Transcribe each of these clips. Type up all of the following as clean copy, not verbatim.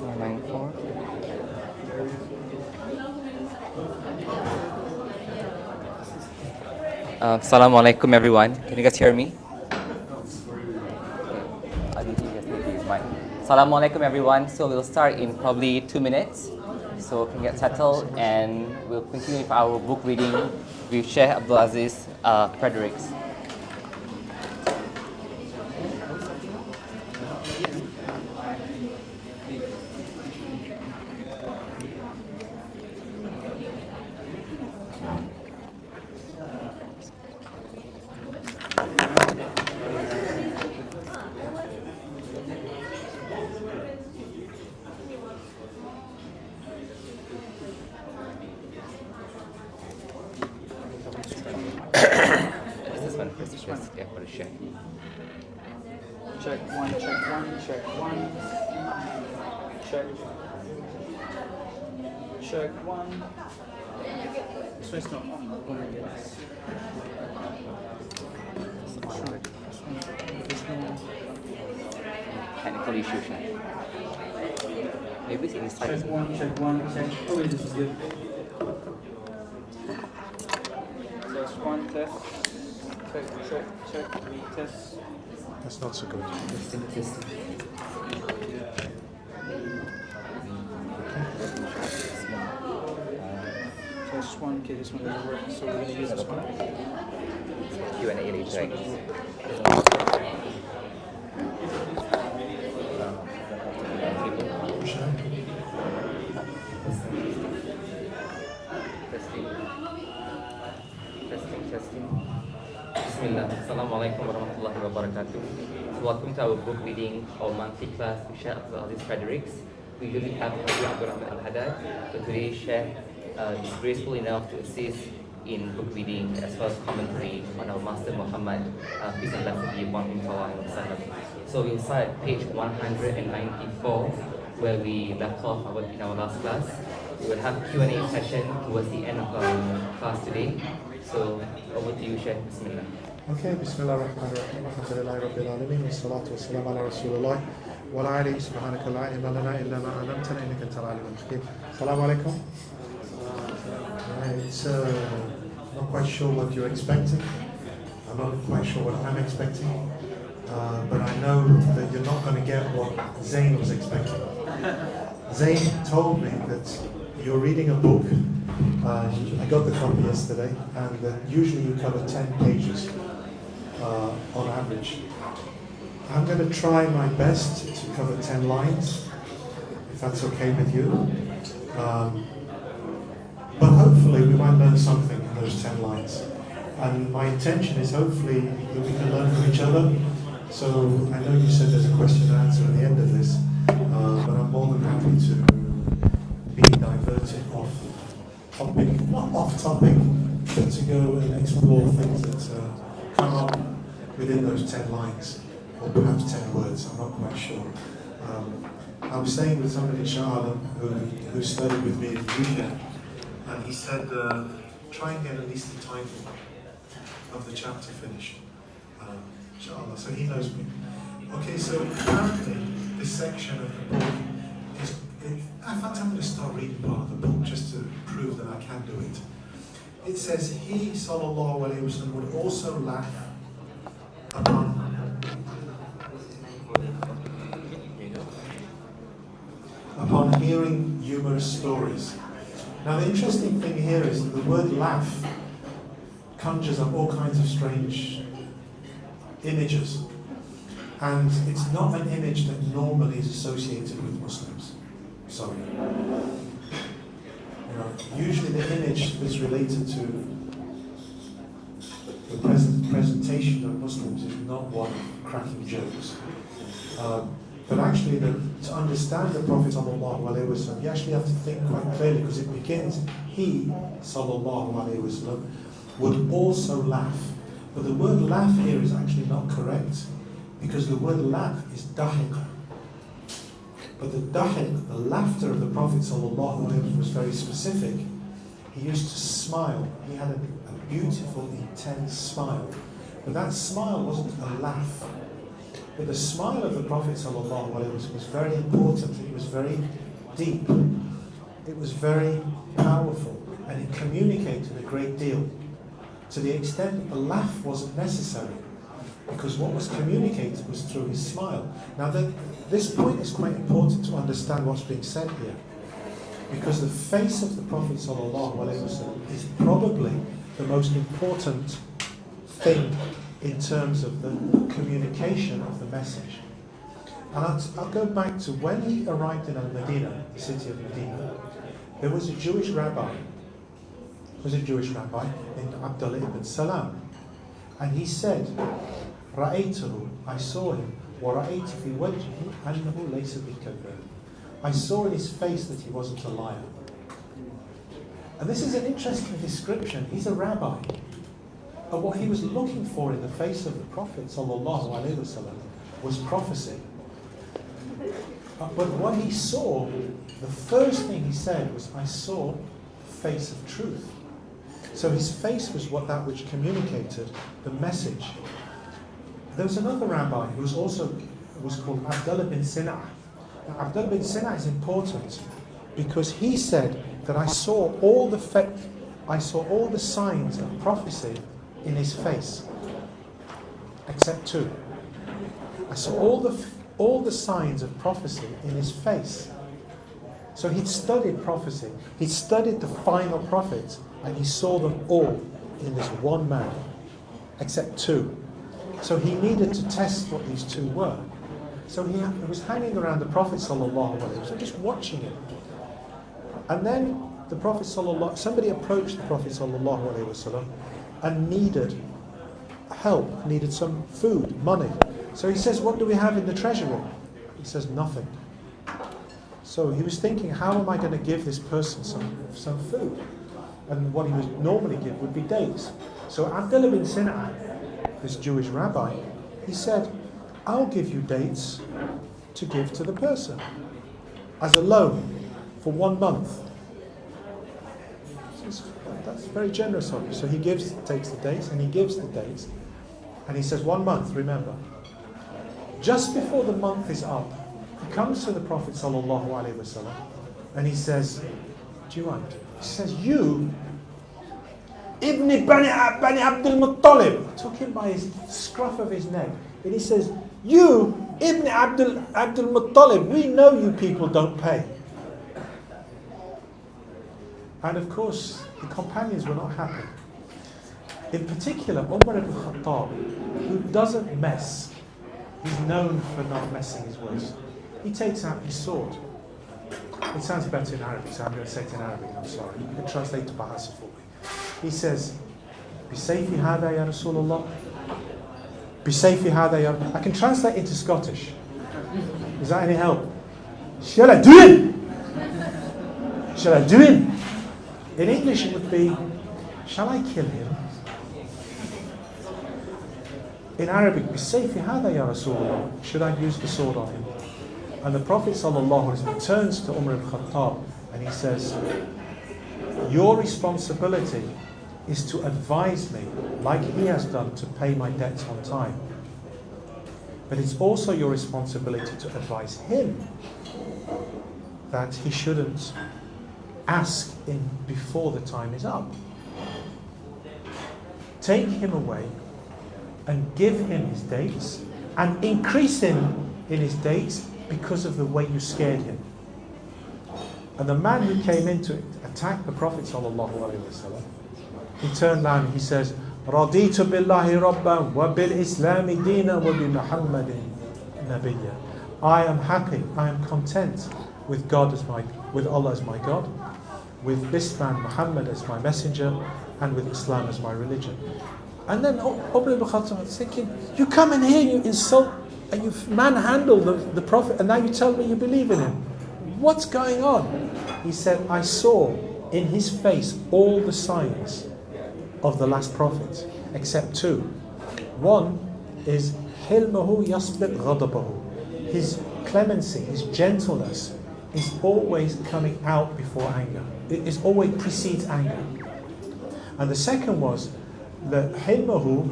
494. Assalamu alaikum, everyone. Can you guys hear me? Assalamu alaikum, everyone. So we'll start in probably 2 minutes. So we can get settled and we'll continue with our book reading with ShaykhAbdul Aziz Fredericks. Yeah, for the check. Check one, check one, check one. Check. Check one. This one's not on. Technical issue, Sheikh. Maybe it's inside. Check one, check one, check. Oh wait, this is good. Test one, test. Check, check, check, retest. That's not so good. Test. Test one, okay, this one doesn't work, so we're going to use this one. Q&A later, I guess. Testing. Bismillah. Assalamualaikum warahmatullahi wabarakatuh. So welcome to our book reading or monthly class with ShaykhAbdul Aziz Fredericks. We usually have Abdul Al-Haddad, but today Shaykh is graceful enough to assist in book reading as well as commentary on our Master Muhammad, peace and blessings be upon him. So we'll start at page 194 where we left off in our last class. We will have Q&A session towards the end of our class today. So over to you, Shaykh. Bismillah. Okay, Bismillah ar-Rahman ar-Rahim. Alhamdulillahi Rabbil Alameen. Wassalatu wassalamu ala Rasulullah. Wa ala alihi subhanaka la ilma lana illa ma 'allamtana innaka antal alimul hakim. Assalamu alaikum. It's not quite sure what you're expecting. I'm not quite sure what I'm expecting. But I know that you're not going to get what Zayn was expecting. Zayn told me that you're reading a book. I got the copy yesterday, and usually you cover 10 pages on average. I'm going to try my best to cover 10 lines, if that's okay with you. But hopefully we might learn something in those 10 lines. And my intention is hopefully that we can learn from each other. So I know you said there's a question and answer at the end of this, but I'm more than happy to be diverted off topic, not off topic, but to go and explore things that come up within those 10 lines, or perhaps 10 words, I'm not quite sure. I was staying with somebody in Shah who studied with me in Indonesia, and he said, try and get at least the title of the chapter finished. Inshallah, so he knows me. Okay, so apparently this section of the book is, in fact I'm going to start reading part of the book just to prove that I can do it. It says, he, sallallahu alayhi wa sallam, would also laugh upon hearing humorous stories. Now the interesting thing here is that the word laugh conjures up all kinds of strange images, and it's not an image that normally is associated with Muslims. Sorry. Usually the image that's related to the presentation of Muslims is not one of cracking jokes. But actually, to understand the Prophet ﷺ, you actually have to think quite clearly, because it begins, he ﷺ would also laugh. But the word laugh here is actually not correct, because the word laugh is dahiq. But the dahiq, the laughter of the Prophet ﷺ was very specific. He used to smile. He had a beautiful, intense smile. But that smile wasn't a laugh. But the smile of the Prophet ﷺ was very important. It was very deep. It was very powerful, and it communicated a great deal, to the extent that the laugh wasn't necessary, because what was communicated was through his smile. Now, this point is quite important to understand what's being said here, because the face of the Prophet ﷺ is probably the most important thing in terms of the communication of the message. And I'll go back to when he arrived in Al-Medina, the city of Medina. There was a Jewish rabbi. Named Abdullah ibn Salam. And he said, رَأَيْتُهُ, I saw him, وَرَأَيْتُ فِي وَجْهِهِ أَنَّهُ لَيْسَ بِكَذَّابٍ. I saw in his face that he wasn't a liar. And this is an interesting description. He's a rabbi. And what he was looking for in the face of the Prophet ﷺ was prophecy. But what he saw, the first thing he said was, I saw the face of truth. So his face was that which communicated the message. There was another rabbi who was called Abdullah bin Sina. Now, Abdullah bin Sina is important because he said that I saw all the signs of prophecy in his face, except two. I saw all the signs of prophecy in his face. So he'd studied prophecy. He'd studied the final prophets, and he saw them all in this one man, except two. So he needed to test what these two were. So he was hanging around the Prophet ﷺ, just watching him. And then the Prophet somebody approached the Prophet ﷺ and needed help, needed some food, money. So he says, what do we have in the treasure room? He says, nothing. So he was thinking, how am I going to give this person some food? And what he would normally give would be dates. So Abdullah bin Sina, this Jewish rabbi, he said, I'll give you dates to give to the person as a loan for 1 month. That's very generous of you. So he takes the dates, and he gives the dates, and he says 1 month, remember. Just before the month is up, he comes to the Prophet ﷺ and he says, do you want? He says, you, Ibn Bani Abdul Muttalib, took him by his scruff of his neck, and he says, you, Ibn Abdul Muttalib, we know you people don't pay. And of course, the companions were not happy. In particular, Umar ibn Khattab, who doesn't mess, he's known for not messing his words. He takes out his sword. It sounds better in Arabic, so I'm going to say it in Arabic, I'm sorry. You can translate to Bahasa for me. He says, Bisayfi hada ya Rasulullah. Bisayfi hada ya. I can translate into Scottish. Is that any help? Shall I do it? Shall I do it? In English it would be, shall I kill him? In Arabic, Bisayfi hada ya Rasulullah. Should I use the sword on him? And the Prophet ﷺ turns to Umar ibn Khattab and he says, your responsibility is to advise me, like he has done, to pay my debts on time. But it's also your responsibility to advise him that he shouldn't ask before the time is up. Take him away and give him his dates and increase him in his dates because of the way you scared him. And the man who came in to attack the Prophet ﷺ, he turned around and he says, Raditu billahi rabban wa bil islami dina wa bi Muhammadin nabiyya. I am happy, I am content with with Allah as my God, with this man Muhammad as my messenger, and with Islam as my religion. And then Umar ibn Khattab was thinking, you come in here, you insult and you manhandle the Prophet, and now you tell me you believe in him. What's going on? He said, I saw in his face all the signs of the last prophet, except two. One is hilmahu yasbiq ghadabahu. His clemency, his gentleness is always coming out before anger. It is always precedes anger. And the second was that hilmahu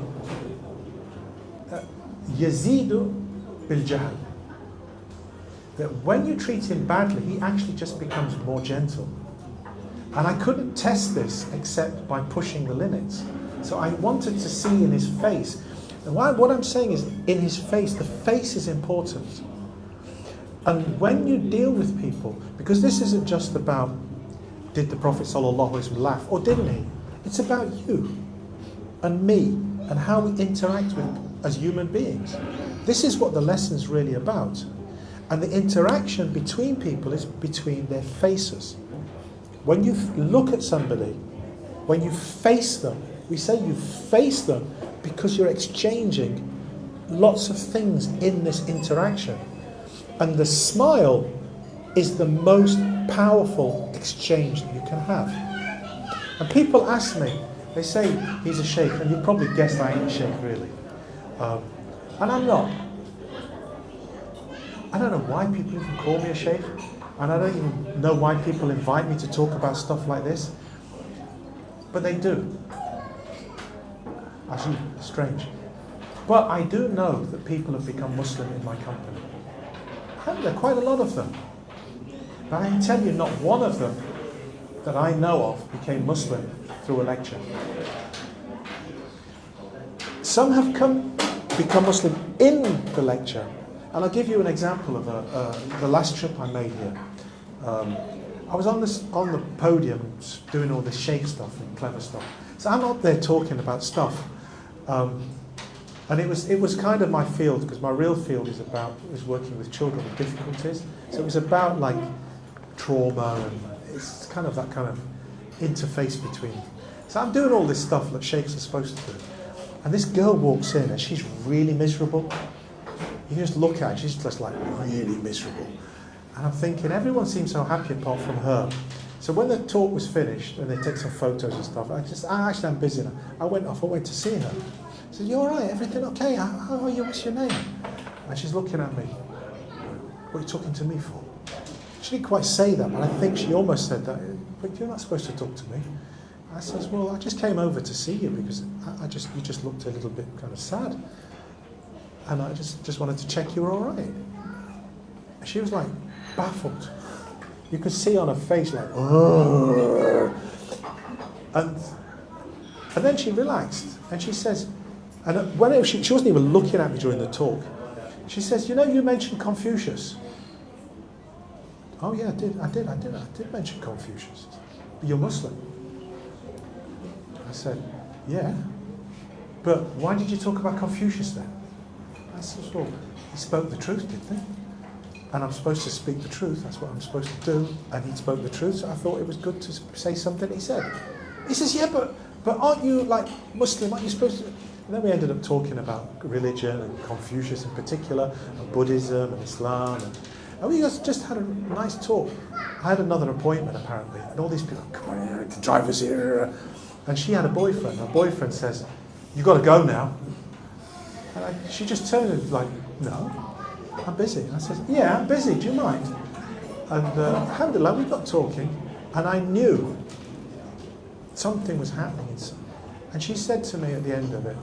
yazidu bil-jahl. That when you treat him badly, he actually just becomes more gentle. And I couldn't test this except by pushing the limits. So I wanted to see in his face. And what I'm saying is, in his face, the face is important. And when you deal with people, because this isn't just about, did the Prophet ﷺ laugh, or didn't he? It's about you and me and how we interact with as human beings. This is what the lesson's really about. And the interaction between people is between their faces. When you look at somebody, when you face them, we say you face them because you're exchanging lots of things in this interaction. And the smile is the most powerful exchange that you can have. And people ask me, they say he's a sheikh, and you probably guessed I ain't a sheikh really. And I'm not. I don't know why people even call me a sheikh, and I don't even know why people invite me to talk about stuff like this. But they do. Actually, strange. But I do know that people have become Muslim in my company. And there are quite a lot of them. But I can tell you not one of them that I know of became Muslim through a lecture. Some have become Muslim in the lecture. And I'll give you an example of the last trip I made here. I was on the podium doing all this sheikh stuff and clever stuff. So I'm up there talking about stuff. And it was kind of my field, because my real field is working with children with difficulties. So it was about like trauma, and it's kind of that kind of interface between. So I'm doing all this stuff that sheikhs are supposed to do. And this girl walks in and she's really miserable. You just look at her, she's just like really miserable. And I'm thinking, everyone seems so happy apart from her. So when the talk was finished and they take some photos and stuff, I'm busy now. I went to see her. I said, you all right? Everything okay? How are you? What's your name? And she's looking at me. What are you talking to me for? She didn't quite say that, but I think she almost said that. But you're not supposed to talk to me. I says, well, I just came over to see you because you just looked a little bit kind of sad. And I just wanted to check you were all right. And she was like baffled. You could see on her face like, oh. And then she relaxed and she says, and when she wasn't even looking at me during the talk, she says, you know, you mentioned Confucius. Oh yeah, I did mention Confucius. But you're Muslim. I said, yeah. But why did you talk about Confucius then? I said, well, he spoke the truth, didn't he? And I'm supposed to speak the truth, that's what I'm supposed to do. And he spoke the truth, so I thought it was good to say something he said. He says, yeah, but aren't you like Muslim, aren't you supposed to? And then we ended up talking about religion and Confucius in particular, and Buddhism and Islam. And we just had a nice talk. I had another appointment apparently, and all these people, come on here, the driver's here. And she had a boyfriend. Her boyfriend says, you got to go now. And she just turned and was like, no, I'm busy. And I said, yeah, I'm busy, do you mind? And alhamdulillah, we got talking, and I knew something was happening inside. And she said to me at the end of it,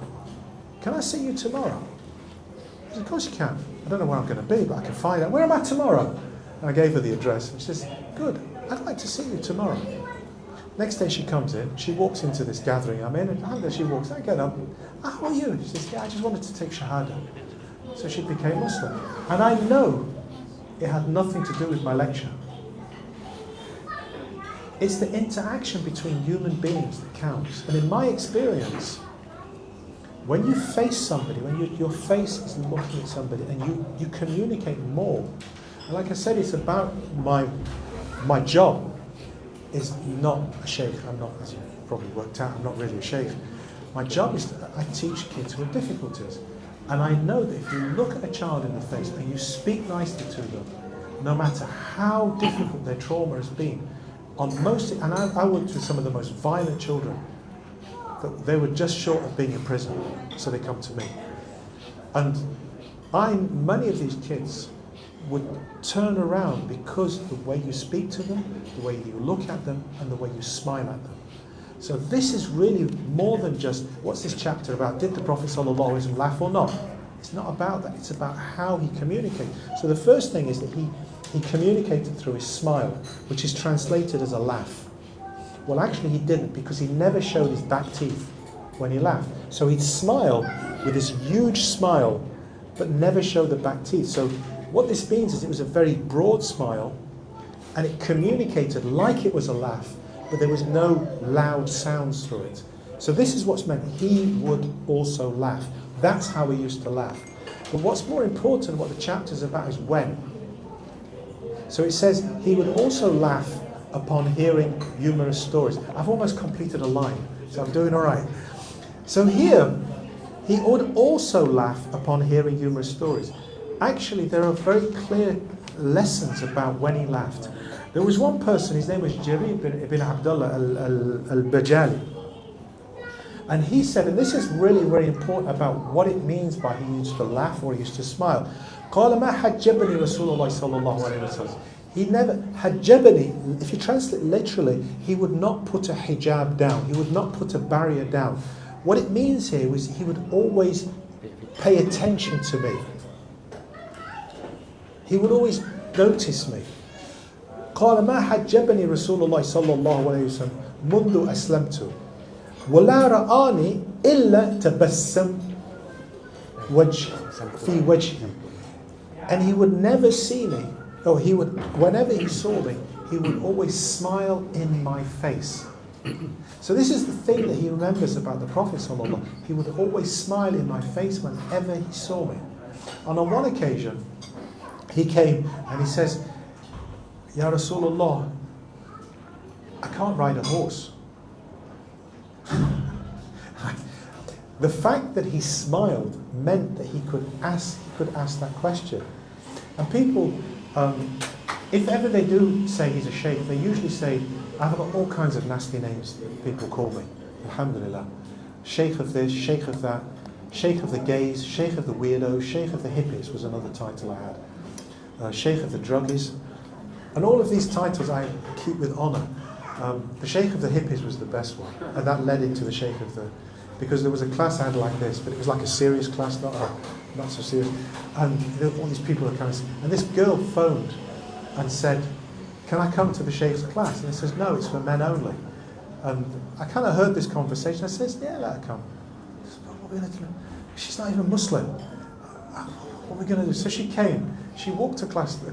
can I see you tomorrow? I said, of course you can. I don't know where I'm going to be, but I can find out. Where am I tomorrow? And I gave her the address, and she says, good, I'd like to see you tomorrow. Next day she comes in, she walks into this gathering I'm in, and she walks, I get up, how are you? She says, yeah, I just wanted to take Shahada. So she became Muslim. And I know it had nothing to do with my lecture. It's the interaction between human beings that counts. And in my experience, when you face somebody, when your face is looking at somebody and you communicate more, and like I said, it's about my job is not a sheikh. I'm not, as you've probably worked out, I'm not really a sheikh. My job is I teach kids who have difficulties. And I know that if you look at a child in the face and you speak nicely to them, no matter how difficult their trauma has been, on most, and I worked with some of the most violent children, that they were just short of being in prison, so they come to me. And many of these kids would turn around because the way you speak to them, the way you look at them, and the way you smile at them. So this is really more than just, what's this chapter about? Did the Prophet ﷺ laugh or not? It's not about that, it's about how he communicated. So the first thing is that he communicated through his smile, which is translated as a laugh. Well, actually he didn't, because he never showed his back teeth when he laughed. So he'd smile with this huge smile, but never show the back teeth. So what this means is it was a very broad smile, and it communicated like it was a laugh, but there was no loud sounds through it. So this is what's meant. He would also laugh. That's how he used to laugh. But what's more important, what the chapter's about, is when. So it says he would also laugh upon hearing humorous stories. I've almost completed a line, so I'm doing all right. So here, he would also laugh upon hearing humorous stories. Actually, there are very clear lessons about when he laughed. There was one person, his name was Jarir ibn Abdullah al-Bajali. And he said, and this is really very important about what it means by he used to laugh or he used to smile. قال ما حجبني رسول الله صلى الله عليه وسلم. He never, حجبني, if you translate literally, he would not put a hijab down. He would not put a barrier down. What it means here was he would always pay attention to me. He would always notice me. قال ما حجبني رسول الله صلى الله عليه وسلم منذ أسلمت ولا رآني إلا تبسم وجه في وجهي. And he would never see me, or he would, whenever he saw me, he would always smile in my face. So this is the thing that he remembers about the Prophet ﷺ. He would always smile in my face whenever he saw me. And on one occasion, he came and he says, Ya Rasulullah, I can't ride a horse. The fact that he smiled meant that he could ask that question. And people, if ever they do say he's a sheikh, they usually say, I've got all kinds of nasty names people call me. Alhamdulillah. Sheikh of this, sheikh of that, sheikh of the gays, sheikh of the weirdos, sheikh of the hippies was another title I had. Sheikh of the druggies. And all of these titles I keep with honour. The sheikh of the hippies was the best one. And that led into the sheikh of the... Because there was a class I had like this, but it was like a serious class, not so serious. And all these people are kind of... And this girl phoned and said, can I come to the sheikh's class? And he says, no, it's for men only. And I kind of heard this conversation. I says, yeah, let her come. I said, what are we going to do? She's not even Muslim. What are we going to do? So she came. She walked across the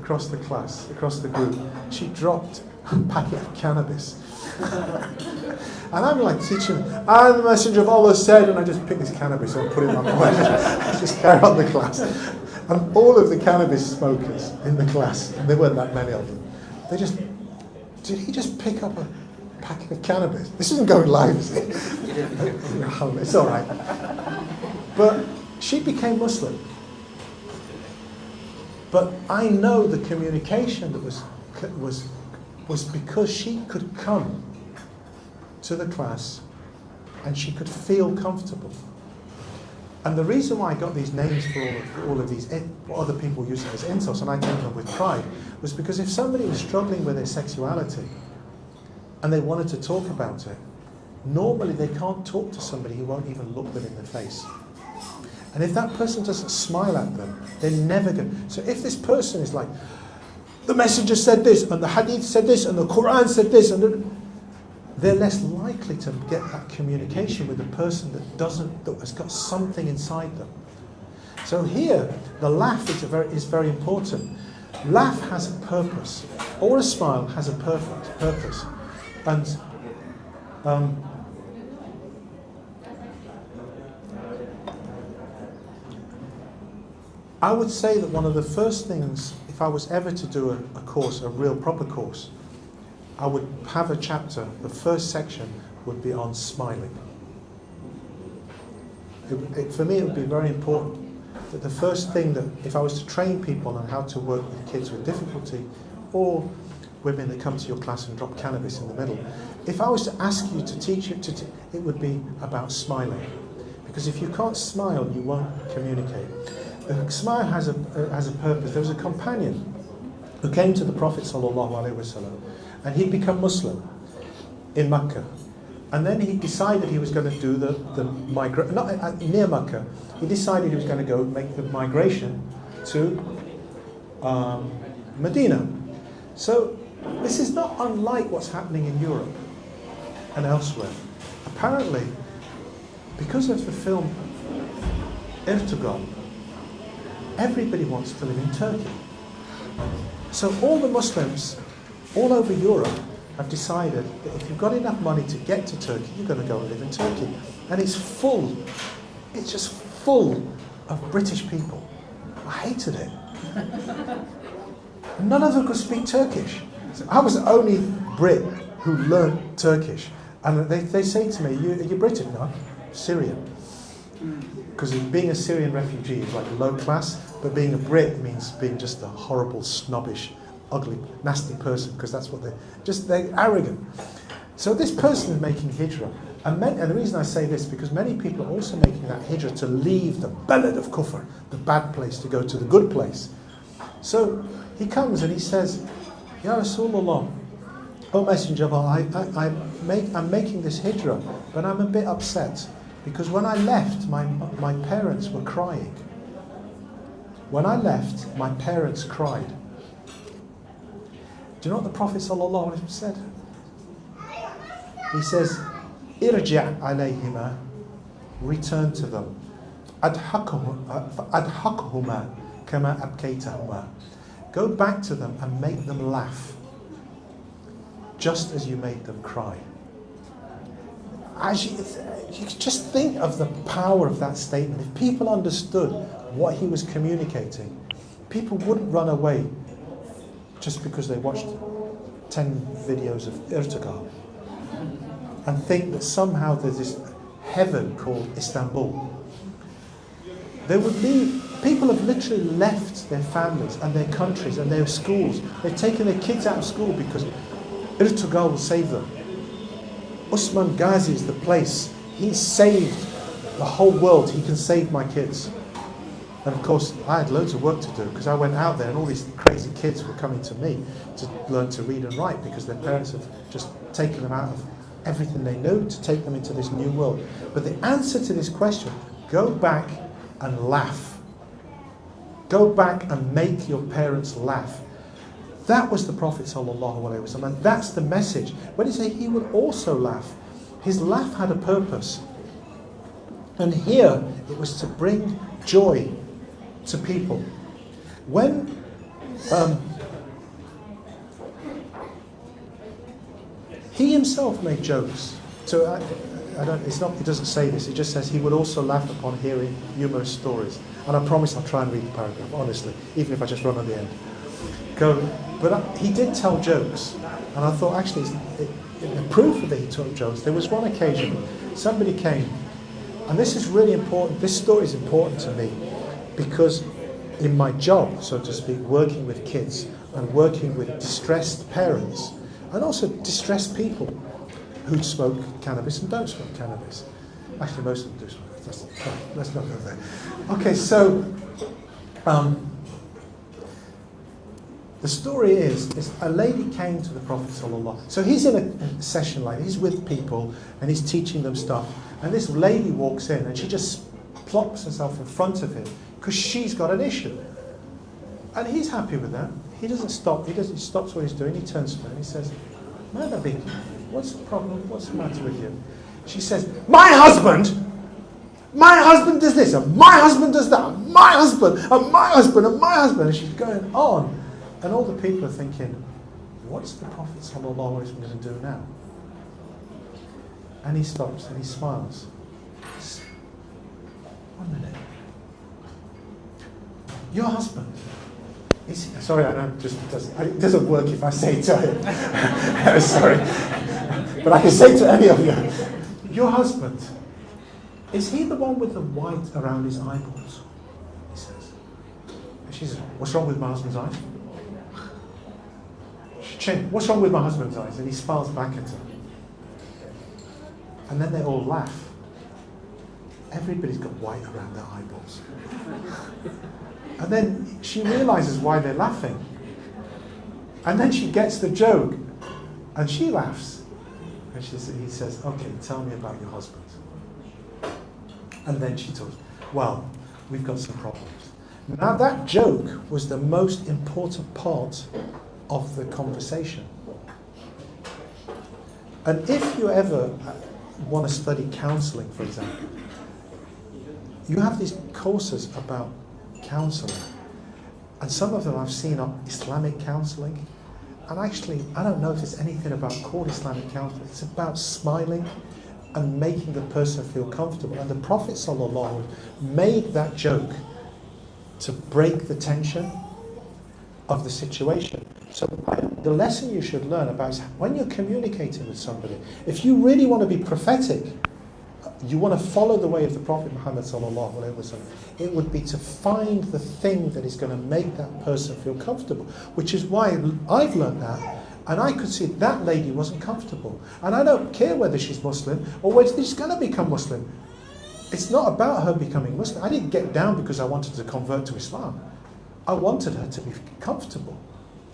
group. She dropped a packet of cannabis. And I'm like teaching, and the messenger of Allah said, and I just pick this cannabis and put it in my pocket. I just carry on the class. And all of the cannabis smokers in the class, and there weren't that many of them, they just, did he just pick up a packet of cannabis? This isn't going live, is it? It's all right. But she became Muslim. But I know the communication that was because she could come to the class and she could feel comfortable. And the reason why I got these names for all of these, what other people use it as insults, and I take them with pride, was because if somebody was struggling with their sexuality and they wanted to talk about it, normally they can't talk to somebody who won't even look them in the face. And if that person doesn't smile at them, they're never going. So if this person is like, the messenger said this, and the hadith said this, and the Quran said this, and they're less likely to get that communication with the person that has got something inside them. So here, the laugh is very important. Laugh has a purpose, or a smile has a purpose. And I would say that one of the first things, if I was ever to do a course, a real proper course, I would have a chapter, the first section would be on smiling. For me, it would be very important that the first thing that, if I was to train people on how to work with kids with difficulty, or women that come to your class and drop cannabis in the middle, if I was to ask you to teach it, it would be about smiling. Because if you can't smile, you won't communicate. The smile has a purpose. There was a companion who came to the Prophet ﷺ, and he'd become Muslim in Mecca. And then he decided he was going to do the migration, not near Mecca. He decided he was going to go make the migration to Medina. So this is not unlike what's happening in Europe and elsewhere. Apparently, because of the film Ertugrul, everybody wants to live in Turkey. So all the Muslims all over Europe have decided that if you've got enough money to get to Turkey, you're going to go and live in Turkey. And it's just full of British people. I hated it. None of them could speak Turkish. So I was the only Brit who learned Turkish. And they say to me, are you British? No, Syrian. Because being a Syrian refugee is like low class, but being a Brit means being just a horrible, snobbish, ugly, nasty person, because that's what they're arrogant. So this person is making hijrah. And the reason I say this, because many people are also making that hijrah to leave the balad of kufr, the bad place, to go to the good place. So he comes and he says, Ya Rasulullah, O Messenger of Allah, I'm making this hijrah, but I'm a bit upset, because when I left, my parents were crying. When I left, my parents cried. Do you know what the Prophet ﷺ said? He says, Irja' alayhima, return to them. Adhakhuma kama abkaytahuma. Go back to them and make them laugh, just as you made them cry. You just think of the power of that statement. If people understood what he was communicating, people wouldn't run away just because they watched 10 videos of Ertugrul and think that somehow there's this heaven called Istanbul. They would leave. People have literally left their families and their countries and their schools. They've taken their kids out of school because Ertugrul will save them. Usman Ghazi is the place. He saved the whole world. He can save my kids. And of course, I had loads of work to do, because I went out there and all these crazy kids were coming to me to learn to read and write, because their parents have just taken them out of everything they know to take them into this new world. But the answer to this question, go back and laugh. Go back and make your parents laugh. That was the Prophet ﷺ, and that's the message. When he said he would also laugh, his laugh had a purpose. And here, it was to bring joy to people. When he himself made jokes. So it doesn't say this, it just says he would also laugh upon hearing humorous stories. And I promise I'll try and read the paragraph, honestly, even if I just run on the end. But he did tell jokes, and I thought actually the proof that he told jokes, there was one occasion, somebody came, and this is really important, this story is important to me, because in my job, so to speak, working with kids and working with distressed parents, and also distressed people who smoke cannabis and don't smoke cannabis. Actually, most of them do smoke. Let's not go there. Okay, so the story is a lady came to the Prophet ﷺ. So he's in a session like he's with people and he's teaching them stuff. And this lady walks in and she just plops herself in front of him because she's got an issue. And he's happy with that. He doesn't stop. He stops what he's doing. He turns to her and he says, Madabi, what's the problem? What's the matter with you? She says, my husband does this, and my husband does that, and my husband, and my husband, and my husband. And she's going on. And all the people are thinking, what's the Prophet ﷺ going to do now? And he stops and he smiles. 1 minute. Your husband. Sorry, I know it doesn't work if I say to him. Sorry. But I can say to any of you, your husband, is he the one with the white around his eyeballs? He says. And she says, what's wrong with my husband's eyes? What's wrong with my husband's eyes? And he smiles back at her. And then they all laugh. Everybody's got white around their eyeballs. And then she realizes why they're laughing. And then she gets the joke. And she laughs. And he says, okay, tell me about your husband. And then she talks, well, we've got some problems. Now that joke was the most important part of the conversation. And if you ever want to study counselling, for example, you have these courses about counselling. And some of them I've seen are Islamic counselling. And actually, I don't know if it's anything about called Islamic counselling. It's about smiling and making the person feel comfortable. And the Prophet ﷺ made that joke to break the tension of the situation. So the lesson you should learn about is when you're communicating with somebody, if you really want to be prophetic, you want to follow the way of the Prophet Muhammad ﷺ, it would be to find the thing that is going to make that person feel comfortable, which is why I've learned that. And I could see that lady wasn't comfortable. And I don't care whether she's Muslim or whether she's going to become Muslim. It's not about her becoming Muslim. I didn't get down because I wanted to convert to Islam. I wanted her to be comfortable.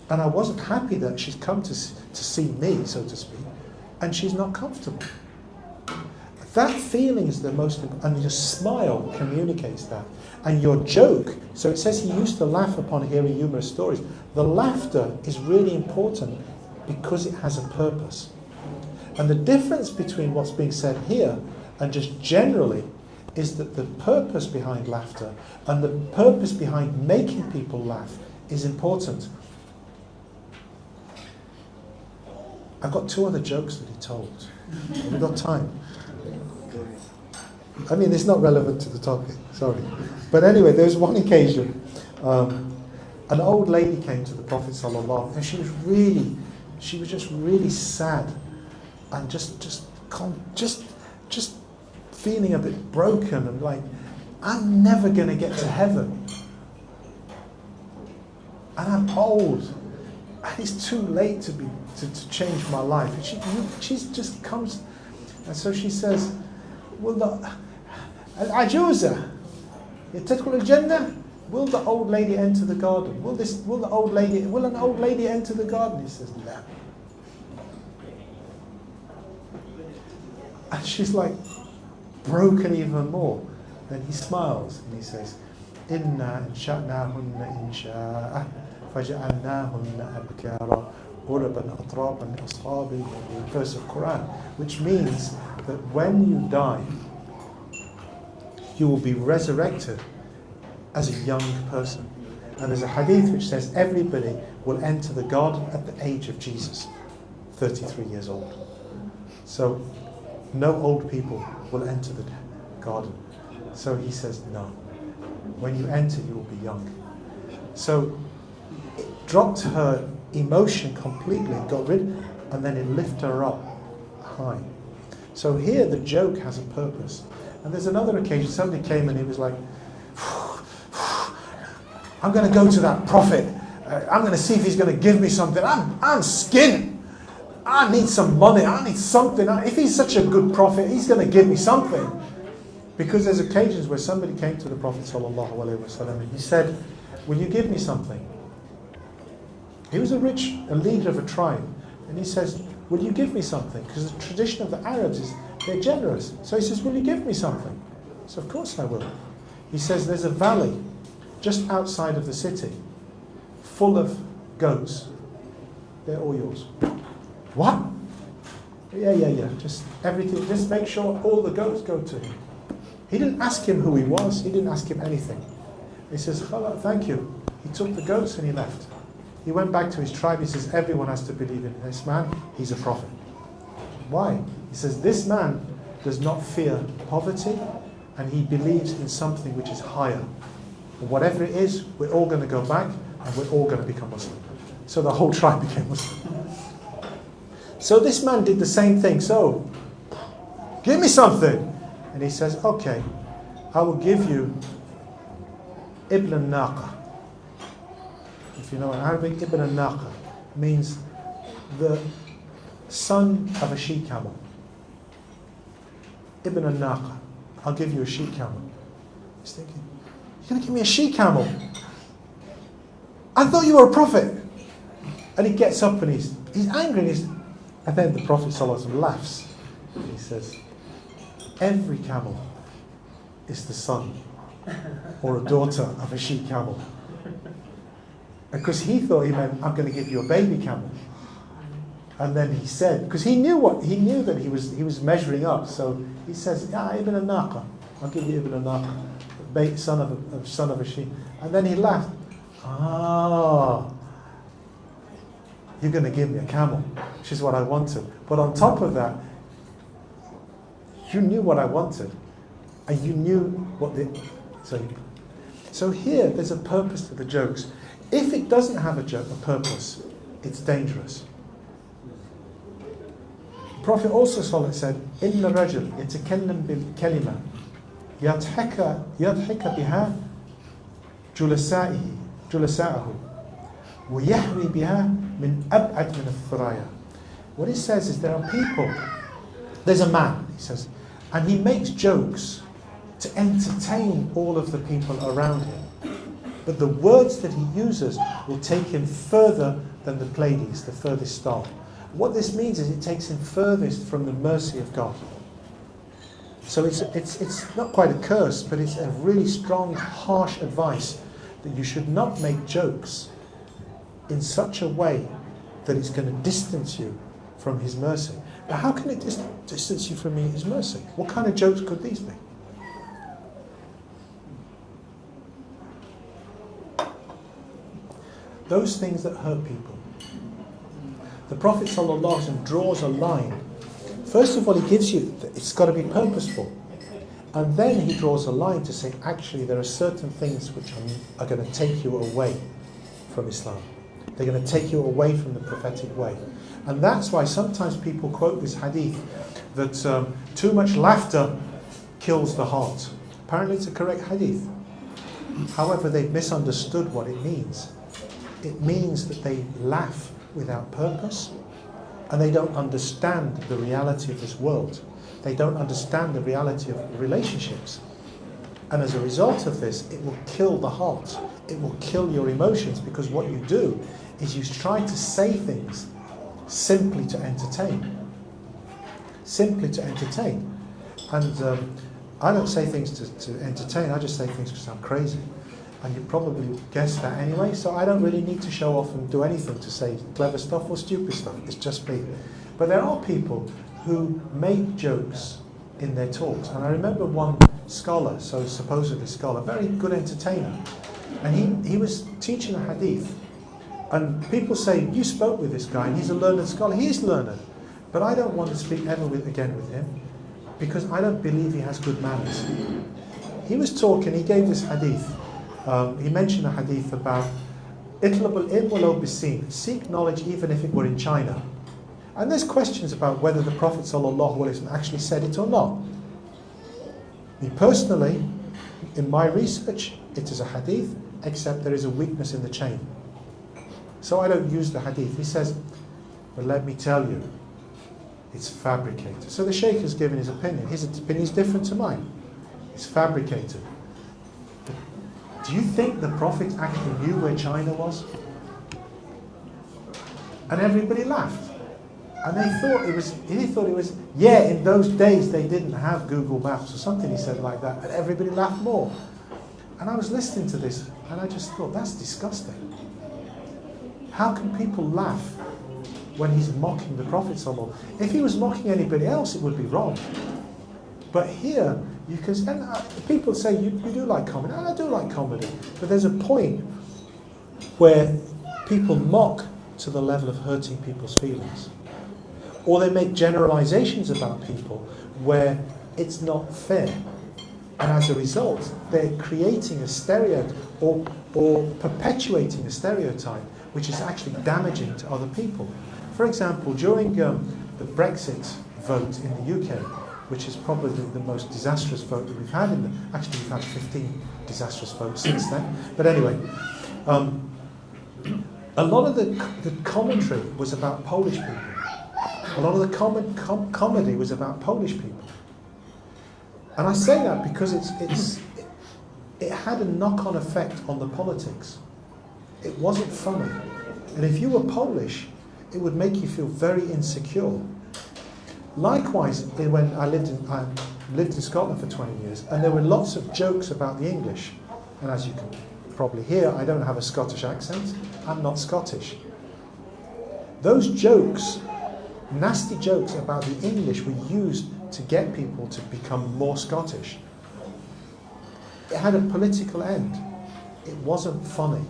And I wasn't happy that she's come to see me, so to speak, and she's not comfortable. That feeling is the most important, and your smile communicates that. And your joke, so it says he used to laugh upon hearing humorous stories. The laughter is really important because it has a purpose. And the difference between what's being said here and just generally is that the purpose behind laughter and the purpose behind making people laugh is important. I've got two other jokes that he told. Have we got time? I mean, it's not relevant to the topic, sorry. But anyway, there was one occasion, an old lady came to the Prophet ﷺ, and she was just really sad and just feeling a bit broken and like, I'm never going to get to heaven. And I'm old. And it's too late to change my life. She just comes, and so she says, will al-ajuza tadkhul al-jannah? Will the old lady enter the garden? Will an old lady enter the garden? He says, no. And she's like broken even more. Then he smiles and he says, Inna insha'nahunna insha'a faja'alnahunna abkara ghuraban atraban ashabi, the verse of Quran, which means that when you die, you will be resurrected as a young person. And there's a hadith which says everybody will enter the garden at the age of Jesus, 33 years old. So no old people will enter the garden. So he says, no. When you enter, you will be young. So it dropped her emotion completely, got rid, and then it lifted her up high. So here the joke has a purpose. And there's another occasion, somebody came and he was like, I'm going to go to that prophet. I'm going to see if he's going to give me something. I'm skinned. I need some money. I need something. If he's such a good prophet, he's going to give me something. Because there's occasions where somebody came to the Prophet ﷺ and he said, will you give me something? He was a leader of a tribe. And he says, will you give me something? Because the tradition of the Arabs is they're generous. So he says, will you give me something? So of course I will. He says, there's a valley just outside of the city full of goats. They're all yours. What? Yeah. Just everything. Just make sure all the goats go to him. He didn't ask him who he was. He didn't ask him anything. He says, oh, thank you. He took the goats and he left. He went back to his tribe. He says, everyone has to believe in this man. He's a prophet. Why? He says, this man does not fear poverty and he believes in something which is higher. And whatever it is, we're all going to go back and we're all going to become Muslim. So the whole tribe became Muslim. So this man did the same thing. So, give me something. And he says, okay, I will give you Ibn al-Naqa. If you know in Arabic, Ibn al-Naqa means the son of a she-camel. Ibn al-Naqa, I'll give you a she-camel. He's thinking, you're going to give me a she-camel? I thought you were a prophet. And he gets up and he's angry and And then the Prophet ﷺ laughs. And he says, every camel is the son or a daughter of a she-camel. Because he thought he meant, I'm going to give you a baby camel. And then he said, because he knew that he was measuring up. So he says, Ibn al-Naqa, I'll give you Ibn al-Naqa, son of a sheep. And then he laughed. You're going to give me a camel, which is what I wanted. But on top of that, you knew what I wanted, and you knew what the... So here, there's a purpose to the jokes. If it doesn't have a purpose, it's dangerous. The Prophet also said, إِنَّ الرَّجُلْ يَتَكَلَّمْ بِالْكَلِمَةِ يَضْحِكَ بِهَا جُلَسَاءَهُ وَيَحْوِي بِهَا مِنْ أَبْعَدْ مِنَ الثَّرَايَا. What he says is there are people, there's a man, he says, and he makes jokes to entertain all of the people around him. But the words that he uses will take him further than the Pleiades, the furthest star. What this means is it takes him furthest from the mercy of God. So it's not quite a curse, but it's a really strong, harsh advice that you should not make jokes in such a way that it's going to distance you from His mercy. Now, how can it distance you from His mercy? What kind of jokes could these be? Those things that hurt people. The Prophet ﷺ draws a line. First of all, he gives you, it's got to be purposeful. And then he draws a line to say, actually, there are certain things which are going to take you away from Islam. They're going to take you away from the prophetic way. And that's why sometimes people quote this hadith that too much laughter kills the heart. Apparently it's a correct hadith. However, they've misunderstood what it means. It means that they laugh without purpose, and they don't understand the reality of this world. They don't understand the reality of relationships. And as a result of this, it will kill the heart. It will kill your emotions, because what you do is you try to say things simply to entertain. Simply to entertain. And I don't say things to entertain, I just say things because I'm crazy. And you probably guessed that anyway, so I don't really need to show off and do anything to say clever stuff or stupid stuff. It's just me. But there are people who make jokes in their talks. And I remember one scholar, so supposedly scholar, very good entertainer, and he was teaching a hadith. And people say, you spoke with this guy, and he's a learned scholar. He is learned, but I don't want to speak ever again with him, because I don't believe he has good manners. He was talking, he gave this hadith. He mentioned a hadith about itlab al-ilm walau bisin, seek knowledge even if it were in China. And there's questions about whether the Prophet ﷺ actually said it or not. Me personally, in my research, it is a hadith, except there is a weakness in the chain. So I don't use the hadith. He says, but let me tell you, it's fabricated. So the Shaykh has given his opinion. His opinion is different to mine. It's fabricated. But do you think the Prophet actually knew where China was? And everybody laughed. And he thought it was, yeah, in those days they didn't have Google Maps or something, he said like that, and everybody laughed more. And I was listening to this, and I just thought, that's disgusting. How can people laugh when he's mocking the Prophet ﷺ? If he was mocking anybody else, it would be wrong. But here, you can, and people say, you do like comedy, and I do like comedy, but there's a point where people mock to the level of hurting people's feelings. Or they make generalizations about people where it's not fair. And as a result, they're creating a stereotype or perpetuating a stereotype which is actually damaging to other people. For example, during the Brexit vote in the UK, which is probably the most disastrous vote that we've had actually we've had 15 disastrous votes since then. But anyway, a lot of the commentary was about Polish people. A lot of the comedy was about Polish people. And I say that because it had a knock-on effect on the politics. It wasn't funny. And if you were Polish, it would make you feel very insecure. Likewise, when I lived in Scotland for 20 years, and there were lots of jokes about the English. And as you can probably hear, I don't have a Scottish accent. I'm not Scottish. Those jokes, nasty jokes about the English, were used to get people to become more Scottish. It had a political end. It wasn't funny.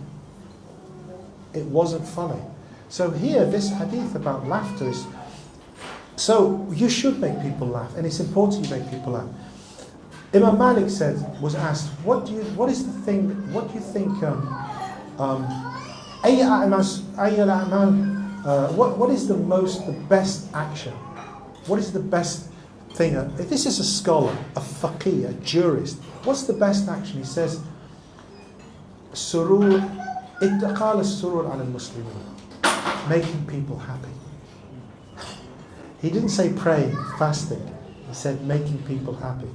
It wasn't funny. So here, this hadith about laughter is, so you should make people laugh, and it's important you make people laugh. Imam Malik was asked, what do you think, what is the best action? What is the best thing? If this is a scholar, a faqih, a jurist, what's the best action? He says, surur, ittaqal as-surur ala al-muslimin, making people happy. He didn't say praying, fasting. He said making people happy.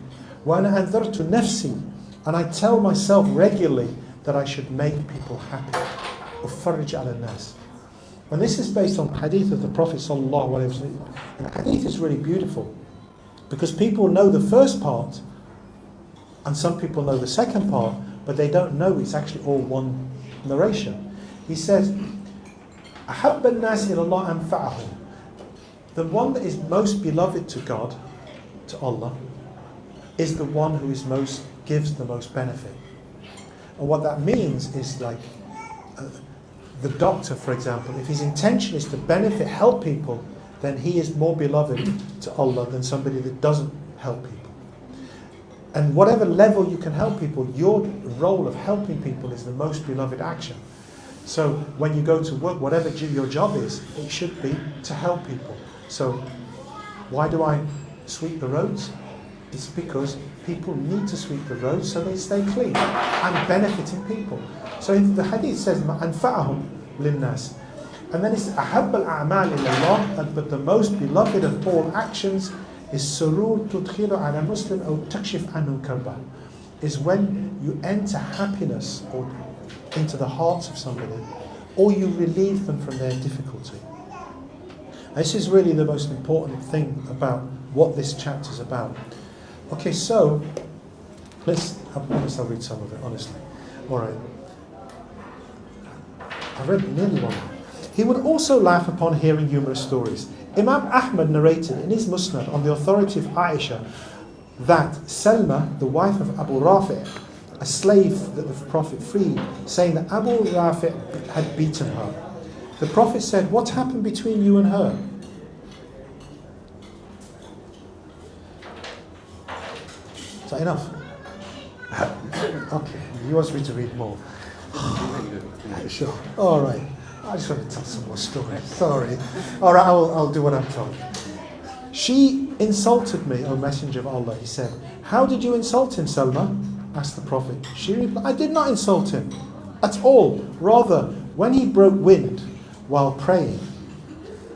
وَأَنَا أَنذَرْتُ نَفْسِي, and I tell myself regularly that I should make people happy. أُفَرِّجْ عَلَى النَّاسِ. And this is based on hadith of the Prophet ﷺ. And the hadith is really beautiful because people know the first part and some people know the second part, but they don't know it's actually all one narration. He says, أَحَبَّ النَّاسِ إِلَى اللَّهِ أَنْفَعَهُمْ. The one that is most beloved to God, to Allah, is the one who gives the most benefit. And what that means is like the doctor, for example, if his intention is to benefit, help people, then he is more beloved to Allah than somebody that doesn't help people. And whatever level you can help people, your role of helping people is the most beloved action. So when you go to work, whatever your job is, it should be to help people. So why do I sweep the roads? It's because people need to sweep the roads so they stay clean. I'm benefiting people. So the hadith says, أَنْفَعَهُمْ لِلنَّاسِ. And then it's أَحَبَّ الْأَعْمَالِ إِلَى اللَّهِ, but the most beloved of all actions is سُرُورٌ تُدْخِلُ عَلَى مُسْلِمٍ أَوْ تَكْشِفْ عَنْهُ كَرْبًا, is when you enter happiness or into the hearts of somebody, or you relieve them from their difficulty. This is really the most important thing about what this chapter is about. Okay, so I promise I'll read some of it, honestly. Alright. I read nearly one. He would also laugh upon hearing humorous stories. Imam Ahmad narrated in his Musnad on the authority of Aisha that Salma, the wife of Abu Rafi', a slave that the Prophet freed, saying that Abu Rafi' had beaten her. The Prophet said, "What happened between you and her?" Is that enough? Okay, you want me to read more? Sure. All right. I just want to tell some more stories. Sorry. All right, I'll do what I'm told. She insulted me, O Messenger of Allah. He said, "How did you insult him, Salma?" asked the Prophet. She replied, "I did not insult him at all. Rather, when he broke wind while praying,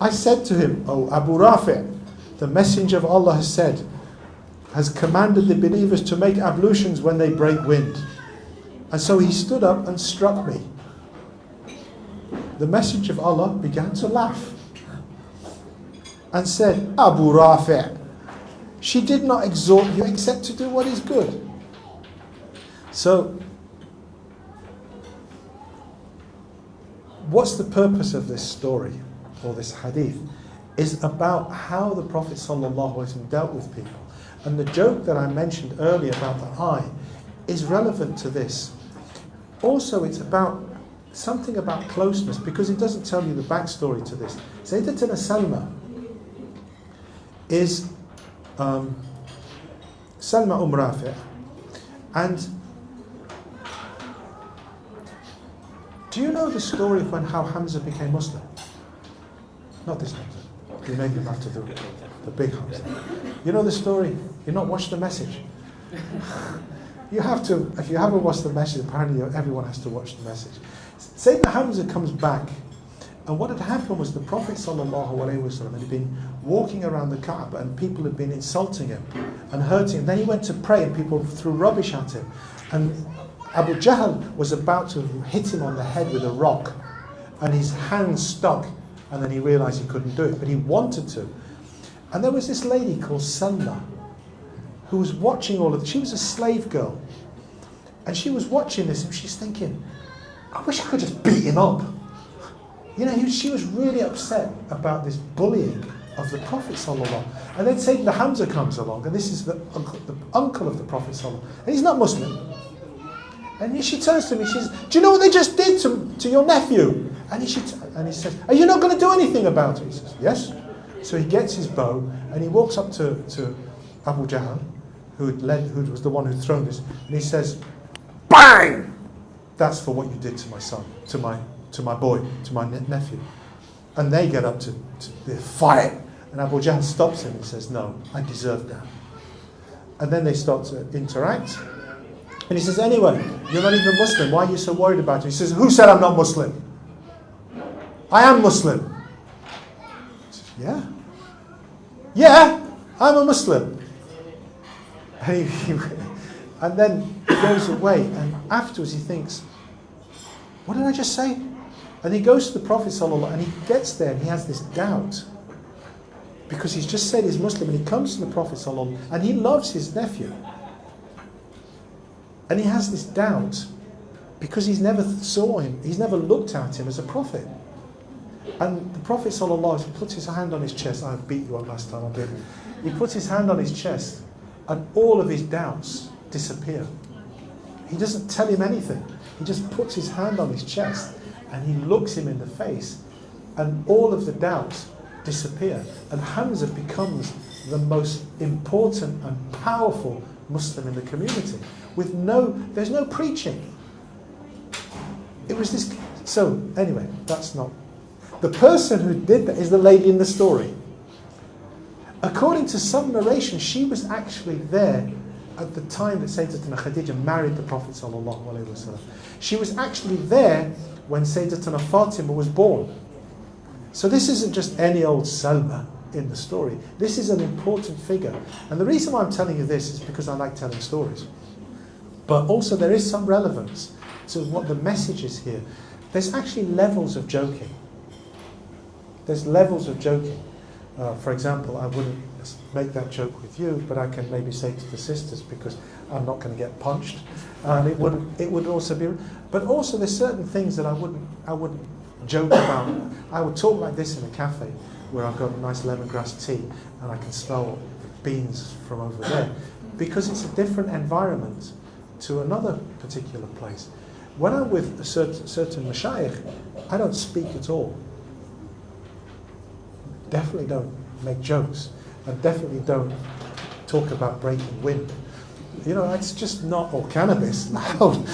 I said to him, 'O Abu Rafi', the Messenger of Allah has commanded the believers to make ablutions when they break wind.' And so he stood up and struck me." The Messenger of Allah began to laugh and said, "Abu Rafi', she did not exhort you except to do what is good." So, what's the purpose of this story, or this hadith, is about how the Prophet ﷺ dealt with people. And the joke that I mentioned earlier about the eye is relevant to this. Also, it's about something about closeness, because it doesn't tell you the backstory to this. Sayyidatina Salma is Salma Rafi', and do you know the story of how Hamza became Muslim? Not this Hamza. You maybe have to do the big Hamza. You know the story? You've not watched The Message. You have to. If you haven't watched The Message, apparently everyone has to watch The Message. Sayyidina Hamza comes back, and what had happened was the Prophet ﷺ had been walking around the Kaaba, and people had been insulting him and hurting him. Then he went to pray, and people threw rubbish at him. And Abu Jahl was about to hit him on the head with a rock, and his hand stuck, and then he realised he couldn't do it, but he wanted to. And there was this lady called Salma, who was watching all of this. She was a slave girl, and she was watching this, and she's thinking, I wish I could just beat him up. You know, she was really upset about this bullying of the Prophet ﷺ. And then Sayyidina Hamza comes along, and this is the uncle of the Prophet ﷺ, and he's not Muslim. And she turns to me, she says, do you know what they just did to your nephew? And he says, are you not going to do anything about it? He says, yes. So he gets his bow, and he walks up to Abu Jahl, who was the one who'd thrown this, and he says, bang! That's for what you did to my son, to my boy, to my nephew. And they get up to the fight, and Abu Jahl stops him and says, no, I deserve that. And then they start to interact. And he says, anyway, you're not even Muslim. Why are you so worried about it? He says, who said I'm not Muslim? I am Muslim. He says, yeah. Yeah, I'm a Muslim. And then he goes away, and afterwards he thinks, what did I just say? And he goes to the Prophet ﷺ, and he gets there and he has this doubt. Because he's just said he's Muslim, and he comes to the Prophet ﷺ, and he loves his nephew. And he has this doubt because he's never saw him, he's never looked at him as a prophet. And the Prophet ﷺ puts his hand on his chest. I beat you up last time, I did. He puts his hand on his chest, and all of his doubts disappear. He doesn't tell him anything. He just puts his hand on his chest, and he looks him in the face, and all of the doubts disappear. And Hamza becomes the most important and powerful Muslim in the community. There's no preaching. It was this. So anyway, that's not. The person who did that is the lady in the story. According to some narration, she was actually there at the time that Sayyidatina Khadija married the Prophet ﷺ. She was actually there when Sayyidatina Fatima was born. So this isn't just any old Salma in the story. This is an important figure. And the reason why I'm telling you this is because I like telling stories. But also there is some relevance to what the message is here. There's actually levels of joking. There's levels of joking. For example, I wouldn't make that joke with you, but I can maybe say to the sisters, because I'm not going to get punched. And it would also be. But also there's certain things that I wouldn't joke about. I would talk like this in a cafe where I've got a nice lemongrass tea and I can smell beans from over there, because it's a different environment to another particular place. When I'm with a certain mashayikh, I don't speak at all. Definitely don't make jokes, and definitely don't talk about breaking wind. You know, it's just not, or cannabis. No,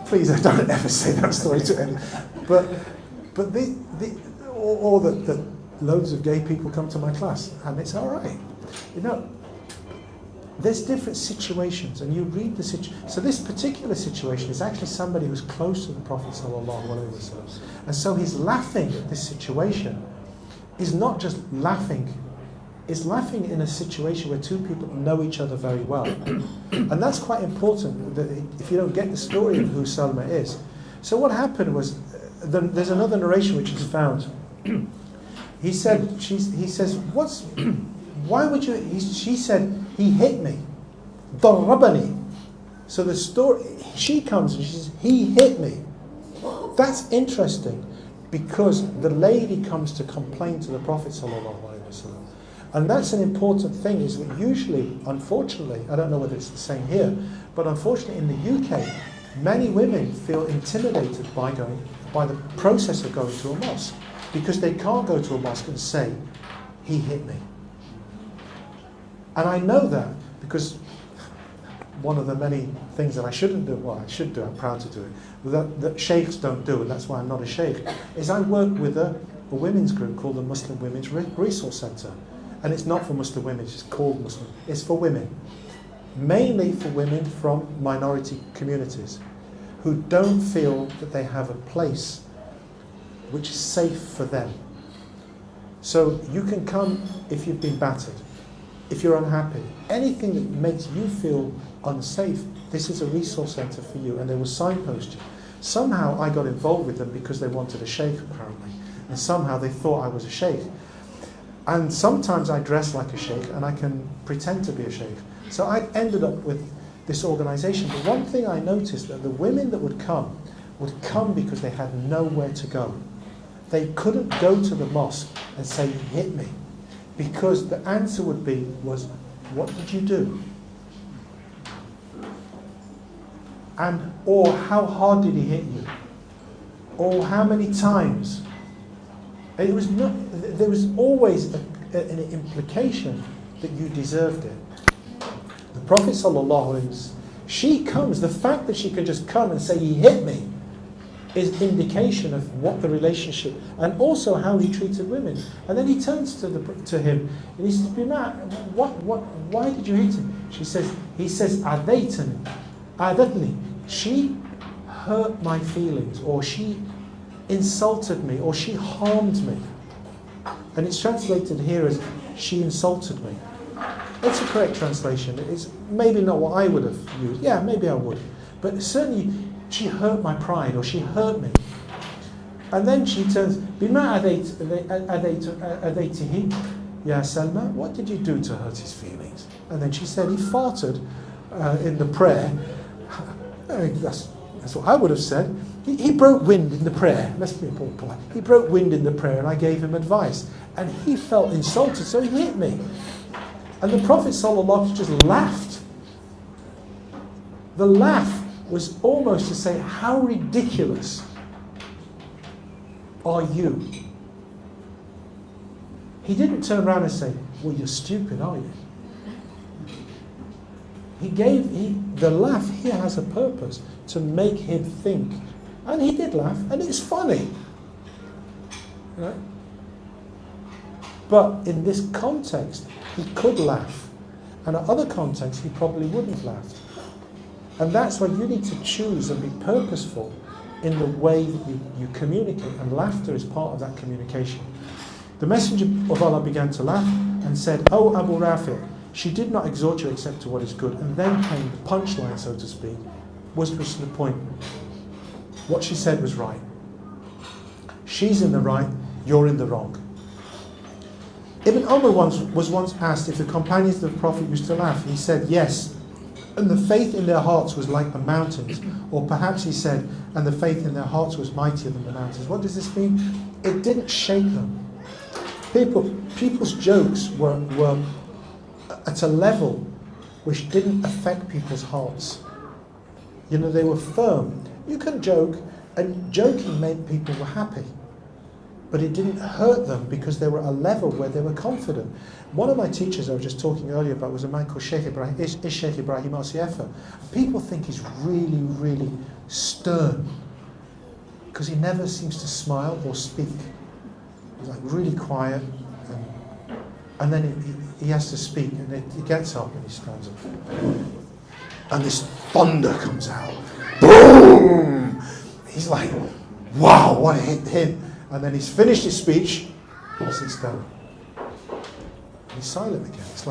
please, I don't ever say that story to anyone. But that loads of gay people come to my class, and it's all right. You know, there's different situations, and you read the situation. So this particular situation is actually somebody who's close to the Prophet ﷺ, and so he's laughing at this situation. He's not just laughing. Is laughing in a situation where two people know each other very well. And that's quite important, that if you don't get the story of who Salma is. So what happened was, there's another narration which is found. He says, why would you, she said, he hit me. Darabani. So the story, she comes and she says, he hit me. That's interesting, because the lady comes to complain to the Prophet ﷺ. And that's an important thing, is that usually, unfortunately, I don't know whether it's the same here, but unfortunately in the UK, many women feel intimidated by the process of going to a mosque, because they can't go to a mosque and say, he hit me. And I know that because one of the many things that I shouldn't do, well, I should do, I'm proud to do it, that sheikhs don't do, and that's why I'm not a sheikh, is I work with a women's group called the Muslim Women's Resource Centre. And it's not for Muslim women, it's called Muslim. It's for women. Mainly for women from minority communities who don't feel that they have a place which is safe for them. So you can come if you've been battered, if you're unhappy, anything that makes you feel unsafe, this is a resource centre for you, and they will signpost you. Somehow I got involved with them because they wanted a sheikh, apparently. And somehow they thought I was a sheikh. And sometimes I dress like a sheikh and I can pretend to be a sheikh. So I ended up with this organization. But one thing I noticed, that the women that would come because they had nowhere to go. They couldn't go to the mosque and say, hit me. Because the answer was, what did you do? And, or how hard did he hit you? Or how many times? And it was not, there was always an implication that you deserved it. The Prophet ﷺ, she comes, the fact that she can just come and say, he hit me, is indication of what the relationship, and also how he treated women. And then he turns to him and he says, why did you hit him? He says, Adatni. She hurt my feelings, or she insulted me, or she harmed me. And it's translated here as, she insulted me. That's a correct translation. It's maybe not what I would have used. Yeah, maybe I would. But certainly, she hurt my pride, or she hurt me. And then she turns, Bima adaytihi, Ya Salma, what did you do to hurt his feelings? And then she said, he farted in the prayer. That's what I would have said. He broke wind in the prayer. Let's be polite. He broke wind in the prayer, and I gave him advice. And he felt insulted, so he hit me. And the Prophet ﷺ just laughed. The laugh was almost to say, how ridiculous are you? He didn't turn around and say, well, you're stupid, are you? The laugh here has a purpose, to make him think. And he did laugh, and it's funny. You know? But in this context, he could laugh. And in other contexts, he probably wouldn't have laughed. And that's why you need to choose and be purposeful in the way that you communicate. And laughter is part of that communication. The Messenger of Allah began to laugh and said, "Oh Abu Rafi', she did not exhort you except to what is good." And then came the punchline, so to speak, was to the point. What she said was right. She's in the right, you're in the wrong. Ibn Umar was once asked if the companions of the Prophet used to laugh. He said, yes. And the faith in their hearts was like the mountains. Or perhaps he said, and the faith in their hearts was mightier than the mountains. What does this mean? It didn't shake them. People's jokes were at a level which didn't affect people's hearts. You know, they were firm. You can joke, and joking meant people were happy. But it didn't hurt them because they were at a level where they were confident. One of my teachers I was just talking earlier about was a man called Shaykh Ibrahim al-Siafa. People think he's really, really stern because he never seems to smile or speak. He's like really quiet, and then he has to speak, and he gets up and he stands up. And this thunder comes out. Boom! He's like, wow, what a hit. And then he's finished his speech, and he sits down. And he's silent again. It's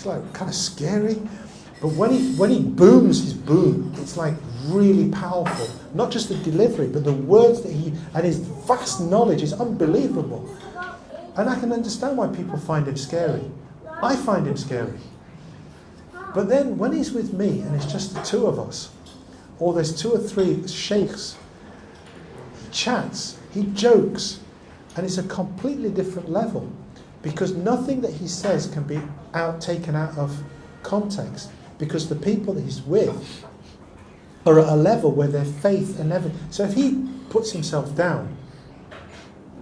like kind of scary. But when he booms his boom, it's like really powerful. Not just the delivery, but the words that and his vast knowledge is unbelievable. And I can understand why people find him scary. I find him scary. But then when he's with me and it's just the two of us, or there's 2 or 3 sheikhs, he chats, he jokes, and it's a completely different level, because nothing that he says can be taken out of context, because the people that he's with are at a level where their faith and everything. So if he puts himself down,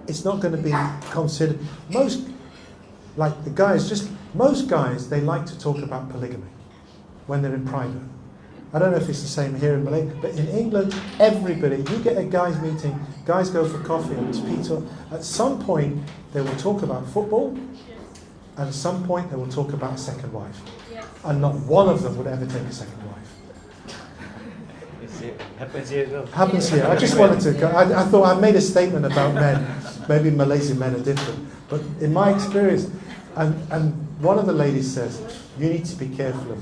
it's not going to be considered. Most guys, they like to talk about polygamy when they're in private. I don't know if it's the same here in Malaysia, but in England, everybody, you get a guys meeting, guys go for coffee and pizza. At some point, they will talk about football, and at some point, they will talk about a second wife. Yes. And not one of them would ever take a second wife. Happens here as well. Happens here. I just wanted to, I thought I made a statement about men. Maybe Malaysian men are different. But in my experience, and one of the ladies says, you need to be careful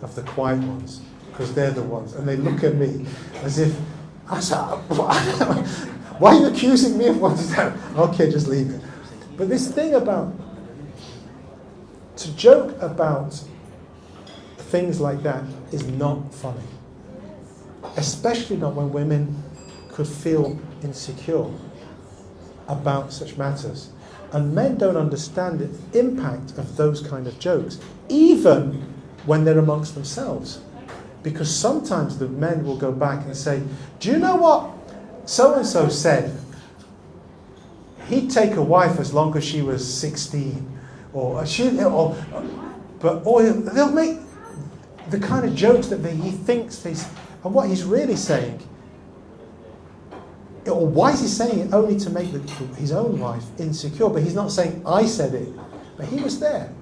of the quiet ones, because they're the ones. And they look at me as if, Why are you accusing me of wanting that? Okay, just leave it. But this thing about, to joke about things like that is not funny. Especially not when women could feel insecure about such matters. And men don't understand the impact of those kind of jokes, even when they're amongst themselves. Because sometimes the men will go back and say, do you know what so-and-so said? He'd take a wife as long as she was 16. Or they'll make the kind of jokes that he thinks and what he's really saying, or why is he saying it only to make his own wife insecure? But he's not saying, I said it, but he was there.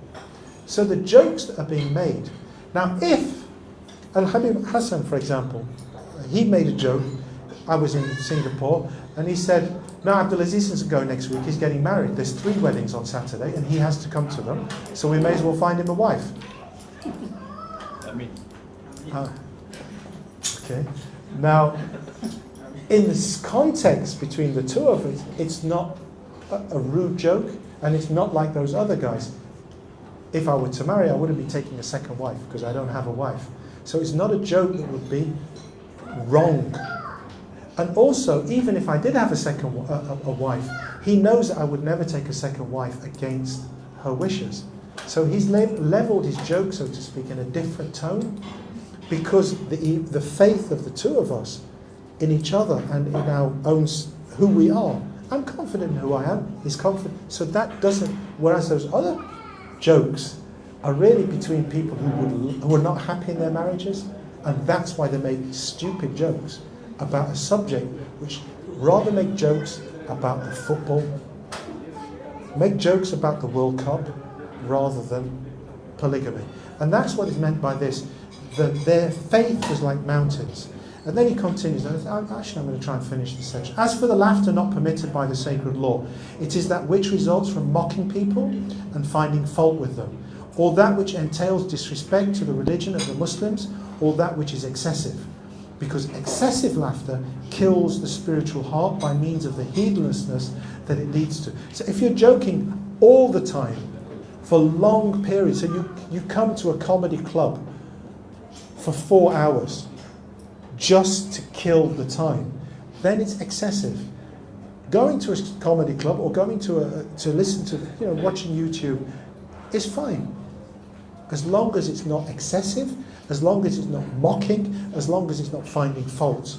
So the jokes that are being made. Now if Al-Habib Hassan, for example, he made a joke. I was in Singapore, and he said, no, Abdul Aziz isn't going next week, he's getting married. There's 3 weddings on Saturday, and he has to come to them, so we may as well find him a wife. Okay. Now, in this context between the two of us, it's not a rude joke, and it's not like those other guys. If I were to marry, I wouldn't be taking a second wife, because I don't have a wife. So it's not a joke that would be wrong. And also, even if I did have a wife, he knows that I would never take a second wife against her wishes. So he's leveled his joke, so to speak, in a different tone, because the faith of the two of us in each other and in our own, who we are. I'm confident in who I am. He's confident. So that doesn't, whereas those other jokes are really between people who are not happy in their marriages, and that's why they make stupid jokes about a subject which rather make jokes about the football, make jokes about the World Cup rather than polygamy. And that's what is meant by this, that their faith was like mountains. And then he continues, and actually I'm going to try and finish this section. As for the laughter not permitted by the sacred law, it is that which results from mocking people and finding fault with them, or that which entails disrespect to the religion of the Muslims, or that which is excessive. Because excessive laughter kills the spiritual heart by means of the heedlessness that it leads to. So if you're joking all the time, for long periods, so you come to a comedy club for 4 hours just to kill the time, then it's excessive. Going to a comedy club or going to listen to, watching YouTube is fine. As long as it's not excessive, as long as it's not mocking, as long as it's not finding fault.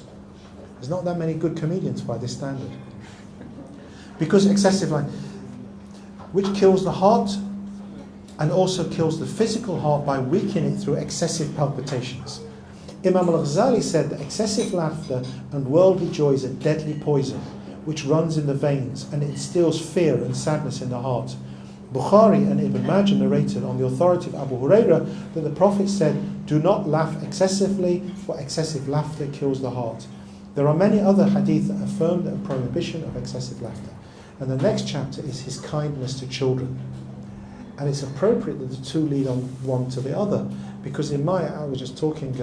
There's not that many good comedians by this standard. Because excessive life, which kills the heart and also kills the physical heart by weakening it through excessive palpitations. Imam al-Ghazali said that excessive laughter and worldly joy is a deadly poison which runs in the veins and instills fear and sadness in the heart. Bukhari and Ibn Majah narrated on the authority of Abu Hurairah that the Prophet said, do not laugh excessively, for excessive laughter kills the heart. There are many other hadith that affirm the prohibition of excessive laughter. And the next chapter is his kindness to children. And it's appropriate that the two lead on one to the other, because I was just talking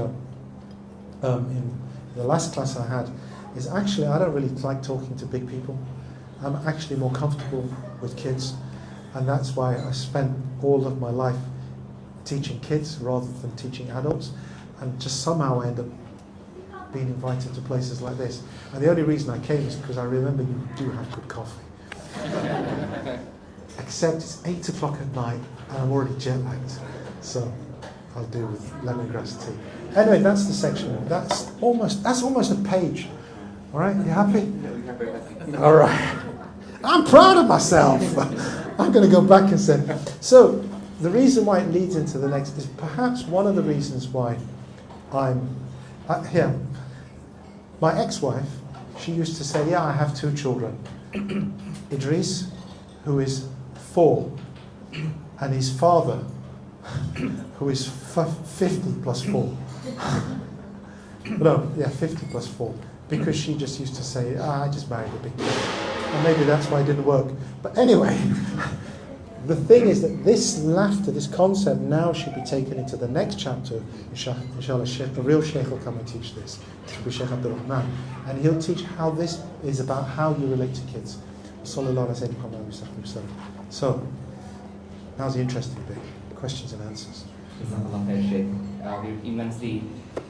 in the last class I had, is actually I don't really like talking to big people. I'm actually more comfortable with kids, and that's why I spent all of my life teaching kids rather than teaching adults, and just somehow I end up being invited to places like this. And the only reason I came is because I remember you do have good coffee. Except it's 8 o'clock at night and I'm already jet lagged, so I'll do with lemongrass tea. Anyway, that's the section. That's almost a page. All right, you happy? All right. I'm proud of myself. I'm going to go back and say. So the reason why it leads into the next is perhaps one of the reasons why I'm here. My ex-wife, she used to say, yeah, I have 2 children. Idris, who is 4, and his father, who is 50 plus 4. No, yeah, 50 plus 4. Because she just used to say, I just married a big kid. And maybe that's why it didn't work. But anyway, the thing is that this laughter, this concept now should be taken into the next chapter. Inshallah, a real Shaykh will come and teach this. It will be Shaykh Abdul Rahman. And he'll teach how this is about how you relate to kids. Sallallahu alayhi wa sallam. So, now's the interesting bit. Questions and answers. We're immensely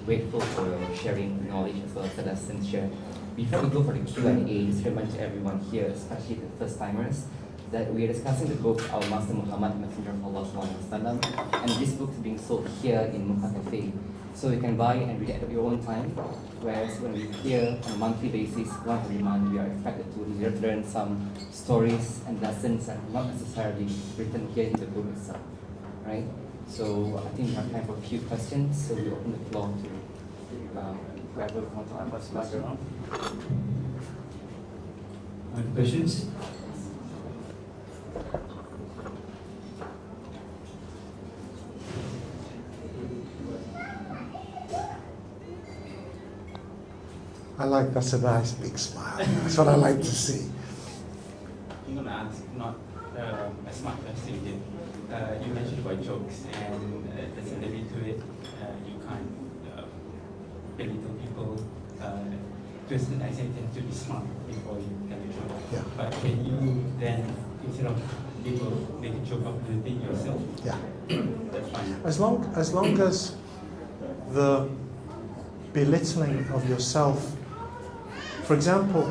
grateful for your sharing knowledge as well as the lessons shared. Before we go for the Q&A, just remind everyone here, especially the first timers, that we are discussing the book Our Master Muhammad, Messenger of Allah ﷺ, and this book is being sold here in Mukha Cafe. So you can buy and read it at your own time, whereas when we're here on a monthly basis, once every month, we are expected to learn some stories and lessons that are not necessarily written here in the book itself, right? So I think we have time for a few questions, so we open the floor to whoever wants to ask questions. Questions? I like, that's a nice big smile. That's what I like to see. I'm going to ask not a smart question again. You mentioned about jokes, and there's a limit to it. You can't belittle people to a certain extent to be smart before you tell a joke. Yeah. But can you then, instead of people make a joke of the thing yourself? Yeah. That's fine. As long as the belittling of yourself, for example,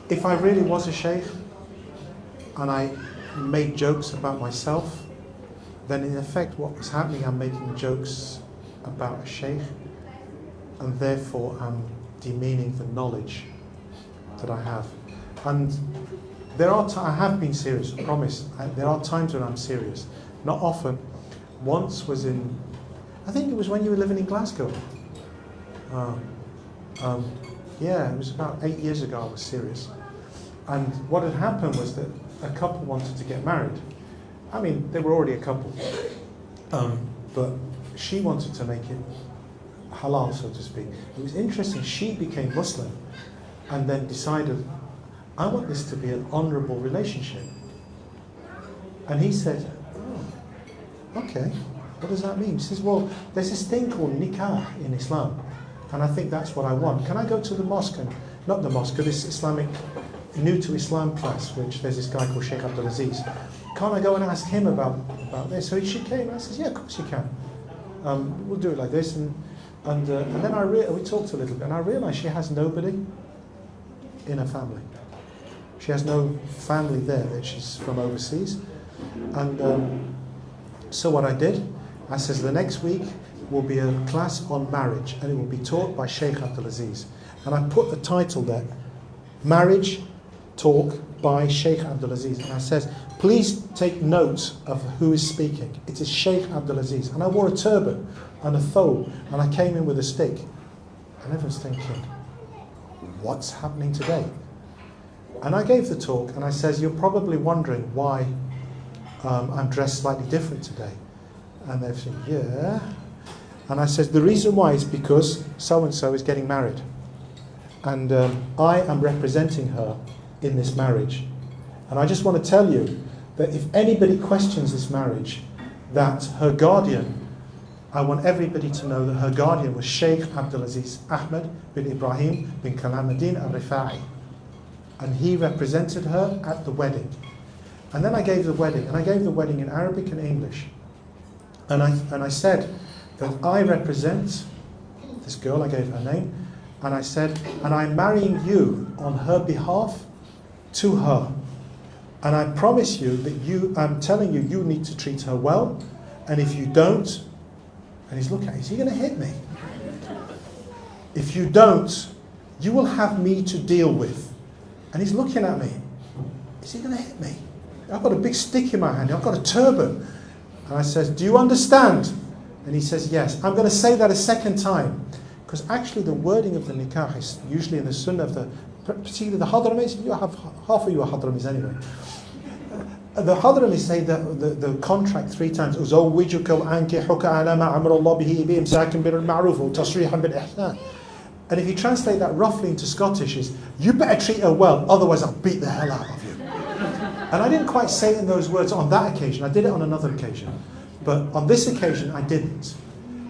if I really was a sheikh and I made jokes about myself, then in effect what was happening, I'm making jokes about a sheikh, and therefore I'm demeaning the knowledge that I have. And there are I have been serious, I promise. There are times when I'm serious. Not often. Once was in, I think it was when you were living in Glasgow. Yeah, it was about 8 years ago I was serious. And what had happened was that a couple wanted to get married. I mean, they were already a couple. But she wanted to make it halal, so to speak. It was interesting, she became Muslim and then decided, I want this to be an honourable relationship. And he said, oh, okay, what does that mean? He says, well, there's this thing called nikah in Islam, and I think that's what I want. Can I go to the mosque, and not the mosque, this Islamic, new to Islam class, which there's this guy called ShaykhAbdul Aziz. Can't I go and ask him about this? So she came, and I said, yeah, of course you can. We'll do it like this. And then we talked a little bit, and I realised she has nobody in her family. She has no family there, that she's from overseas. And so what I did, I says the next week will be a class on marriage, and it will be taught by ShaykhAbdul Aziz. And I put the title there, Marriage Talk by ShaykhAbdul Aziz. And I says, please take note of who is speaking. It is ShaykhAbdul Aziz. And I wore a turban and a thobe, and I came in with a stick. And everyone's thinking, what's happening today? And I gave the talk, and I says, you're probably wondering why I'm dressed slightly different today. And they've said, yeah. And I said, the reason why is because so-and-so is getting married. And I am representing her in this marriage. And I just want to tell you that if anybody questions this marriage, that her guardian, I want everybody to know that her guardian was ShaykhAbdul Aziz Ahmed bin Ibrahim bin Kalamuddin al-Rifa'i. And he represented her at the wedding. And then I gave the wedding, and I gave the wedding in Arabic and English. And I said that I represent this girl, I gave her name, and I said, and I'm marrying you on her behalf to her. And I promise you that I'm telling you, you need to treat her well, and if you don't, and he's looking at me, is he going to hit me? If you don't, you will have me to deal with. And he's looking at me, is he going to hit me? I've got a big stick in my hand, I've got a turban. And I says, do you understand? And he says, yes. I'm going to say that a second time. Because actually the wording of the nikah is usually in the sunnah of particularly the Hadramis, you have half of you are Hadramis anyway. The Hadramis say the contract 3 times. أُزَوِّجُكَ وَأَنْكِحُكَ عَلَى مَا أَمْرَ اللَّهُ بِهِ بِإِمْسَاكٍ بِالْمَعْرُوفِ وَتَصْرِيحًا بِالْإِحْسَانِ. And if you translate that roughly into Scottish, is you better treat her well, otherwise I'll beat the hell out of you. And I didn't quite say it in those words on that occasion. I did it on another occasion. But on this occasion, I didn't.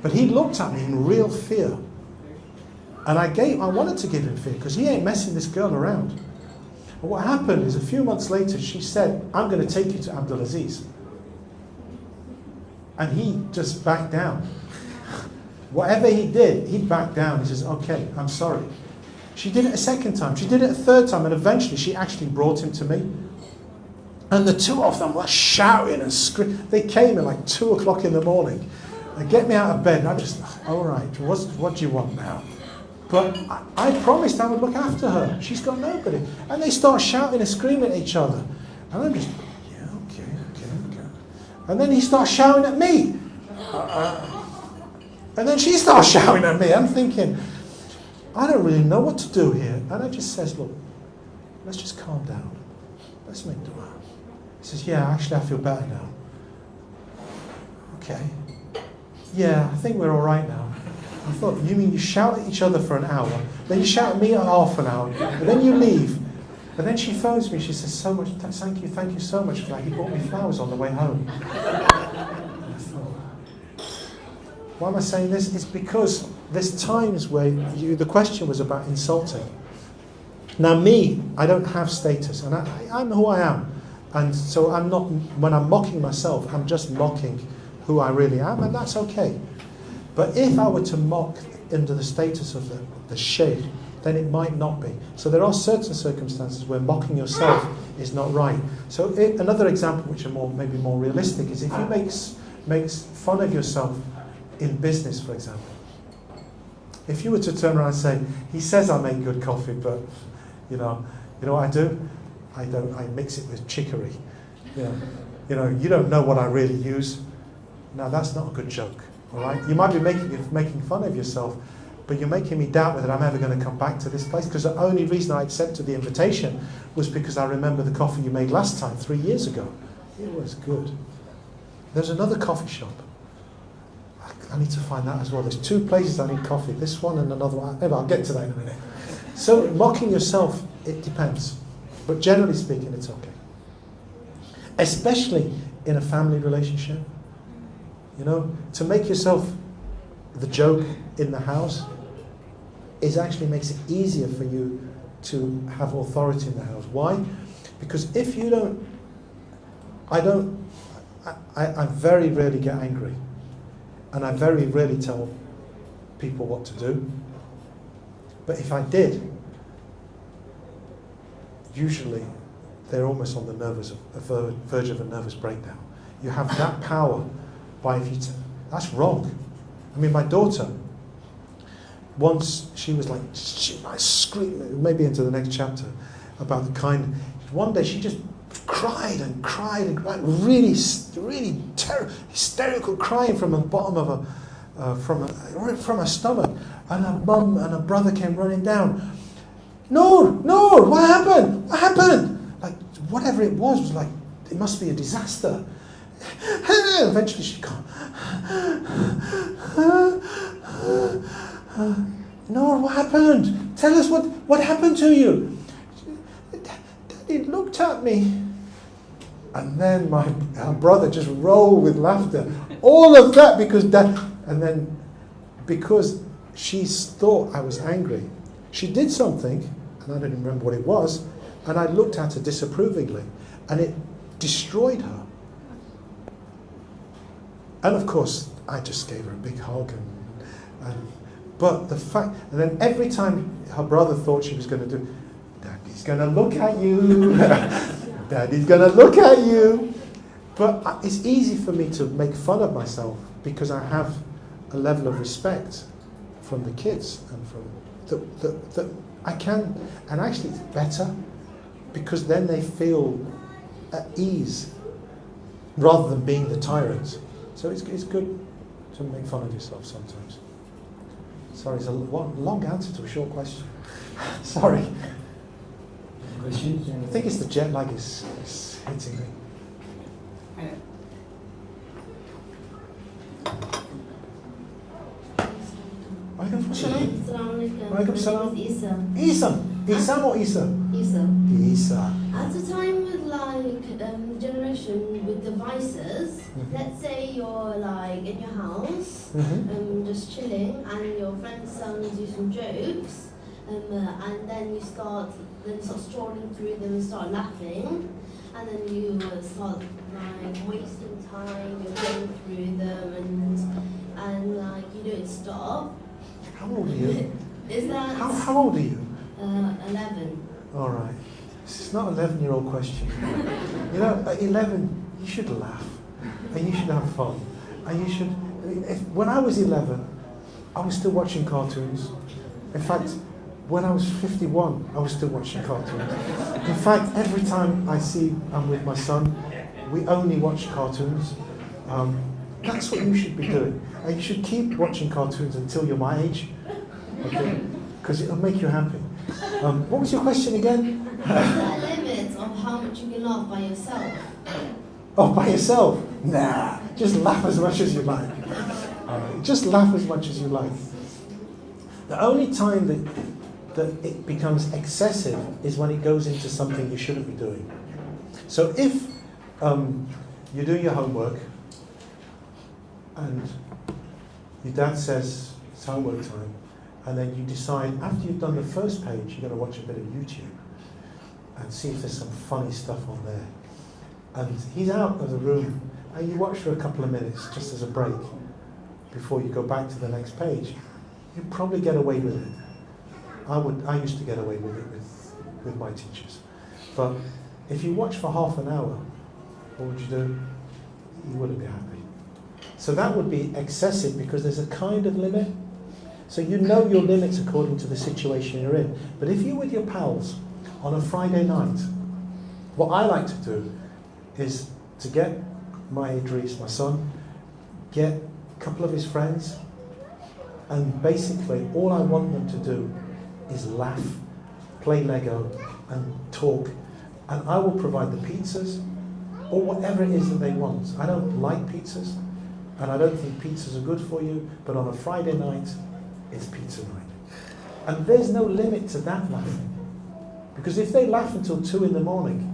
But he looked at me in real fear. And I wanted to give him fear because he ain't messing this girl around. And what happened is a few months later, she said, I'm going to take you to Abdul Aziz. And he just backed down. Whatever he did, he backed down. He says, okay, I'm sorry. She did it a second time. She did it a third time. And eventually, she actually brought him to me. And the two of them were shouting and screaming. They came at like 2 o'clock in the morning. They get me out of bed. And I'm just, all right, what do you want now? But I promised I would look after her. She's got nobody. And they start shouting and screaming at each other. And I'm just, yeah, okay. And then he starts shouting at me. And then she starts shouting at me. I'm thinking, I don't really know what to do here. And I just says, look, let's just calm down. Let's make dua. He says, yeah, actually I feel better now. Okay. Yeah, I think we're all right now. I thought, you mean you shout at each other for an hour, then you shout at me at half an hour, and then you leave. And then she phones me, she says, so much, thank you so much for that. He bought me flowers on the way home. And I thought, why am I saying this? It's because there's times where the question was about insulting. Now me, I don't have status, and I'm who I am. And so I'm not, when I'm mocking myself, I'm just mocking who I really am, and that's okay. But if I were to mock under the status of the shaykh, then it might not be. So there are certain circumstances where mocking yourself is not right. So another example, which are maybe more realistic, is if you make fun of yourself in business, for example. If you were to turn around and say, he says I make good coffee, but you know what I do? I mix it with chicory. You don't know what I really use. Now that's not a good joke. All right? You might be making fun of yourself, but you're making me doubt whether I'm ever going to come back to this place, because the only reason I accepted the invitation was because I remember the coffee you made last time, 3 years ago. It was good. There's another coffee shop. I need to find that as well. There's 2 places I need coffee, this one and another one. Maybe I'll get to that in a minute. So mocking yourself, it depends. But generally speaking, it's okay. Especially in a family relationship. To make yourself the joke in the house actually makes it easier for you to have authority in the house. Why? Because if you don't, I very rarely get angry, and I very rarely tell people what to do. But if I did, usually they're almost on the verge of a nervous breakdown. You have that power. That's wrong. I mean, my daughter, once she was screaming, maybe into the next chapter, about the kind. One day she just cried and cried, really hysterical crying from the bottom of from her stomach. And her mum and her brother came running down. No, what happened? What happened? Like whatever it was like, it must be a disaster. Eventually she can't. No, what happened? Tell us what happened to you. Daddy looked at me. And then her brother just rolled with laughter. All of that because because she thought I was angry. She did something, and I don't even remember what it was, and I looked at her disapprovingly, and it destroyed her. And of course, I just gave her a big hug. But the fact, and then every time her brother thought she was going to do, Daddy's going to look at you, Daddy's going to look at you. But it's easy for me to make fun of myself because I have a level of respect from the kids and from that I can, and actually it's better because then they feel at ease rather than being the tyrant. So it's good to make fun of yourself sometimes. Sorry, it's a long answer to a short question. Sorry. Questions? I think it's the jet lag is hitting me. Waalaikumsalam. Assalamualaikum. Waalaikumsalam. My name is Isa. Isa. Isam or Isa? Isa. Isa. At a time with like generation with devices, Mhm. let's say you're like in your house, Mhm. just chilling, and your friends telling you some jokes, and then you start strolling through them and start laughing, and then you start like wasting time, you're going through them, and like you don't stop. How old are you? Is that How old are you? 11? All right. This is not an 11-year-old question. You know, at 11, you should laugh, and you should have fun, and you should. When I was 11, I was still watching cartoons. In fact, when I was 51, I was still watching cartoons. In fact, every time I'm with my son, we only watch cartoons. That's what you should be doing. And you should keep watching cartoons until you're my age, okay? Because it'll make you happy. What was your question again? Is there a limit of how much you can laugh by yourself? Oh, by yourself? Nah, just laugh as much as you like. Just laugh as much as you like. The only time that it becomes excessive is when it goes into something you shouldn't be doing. So if you do your homework and your dad says it's homework time, and then you decide after you've done the first page you're going to watch a bit of YouTube and see if there's some funny stuff on there, and he's out of the room and you watch for a couple of minutes just as a break before you go back to the next page, you probably get away with it. I used to get away with it with my teachers. But if you watch for half an hour, what would you do? You wouldn't be happy. So that would be excessive because there's a kind of limit. So you know your limits according to the situation you're in. But if you're with your pals on a Friday night, what I like to do is to get my Idris, my son, get a couple of his friends, and basically all I want them to do is laugh, play Lego, and talk. And I will provide the pizzas, or whatever it is that they want. I don't like pizzas, and I don't think pizzas are good for you, but on a Friday night, it's pizza night. And there's no limit to that laughing. Because if they laugh until 2 in the morning,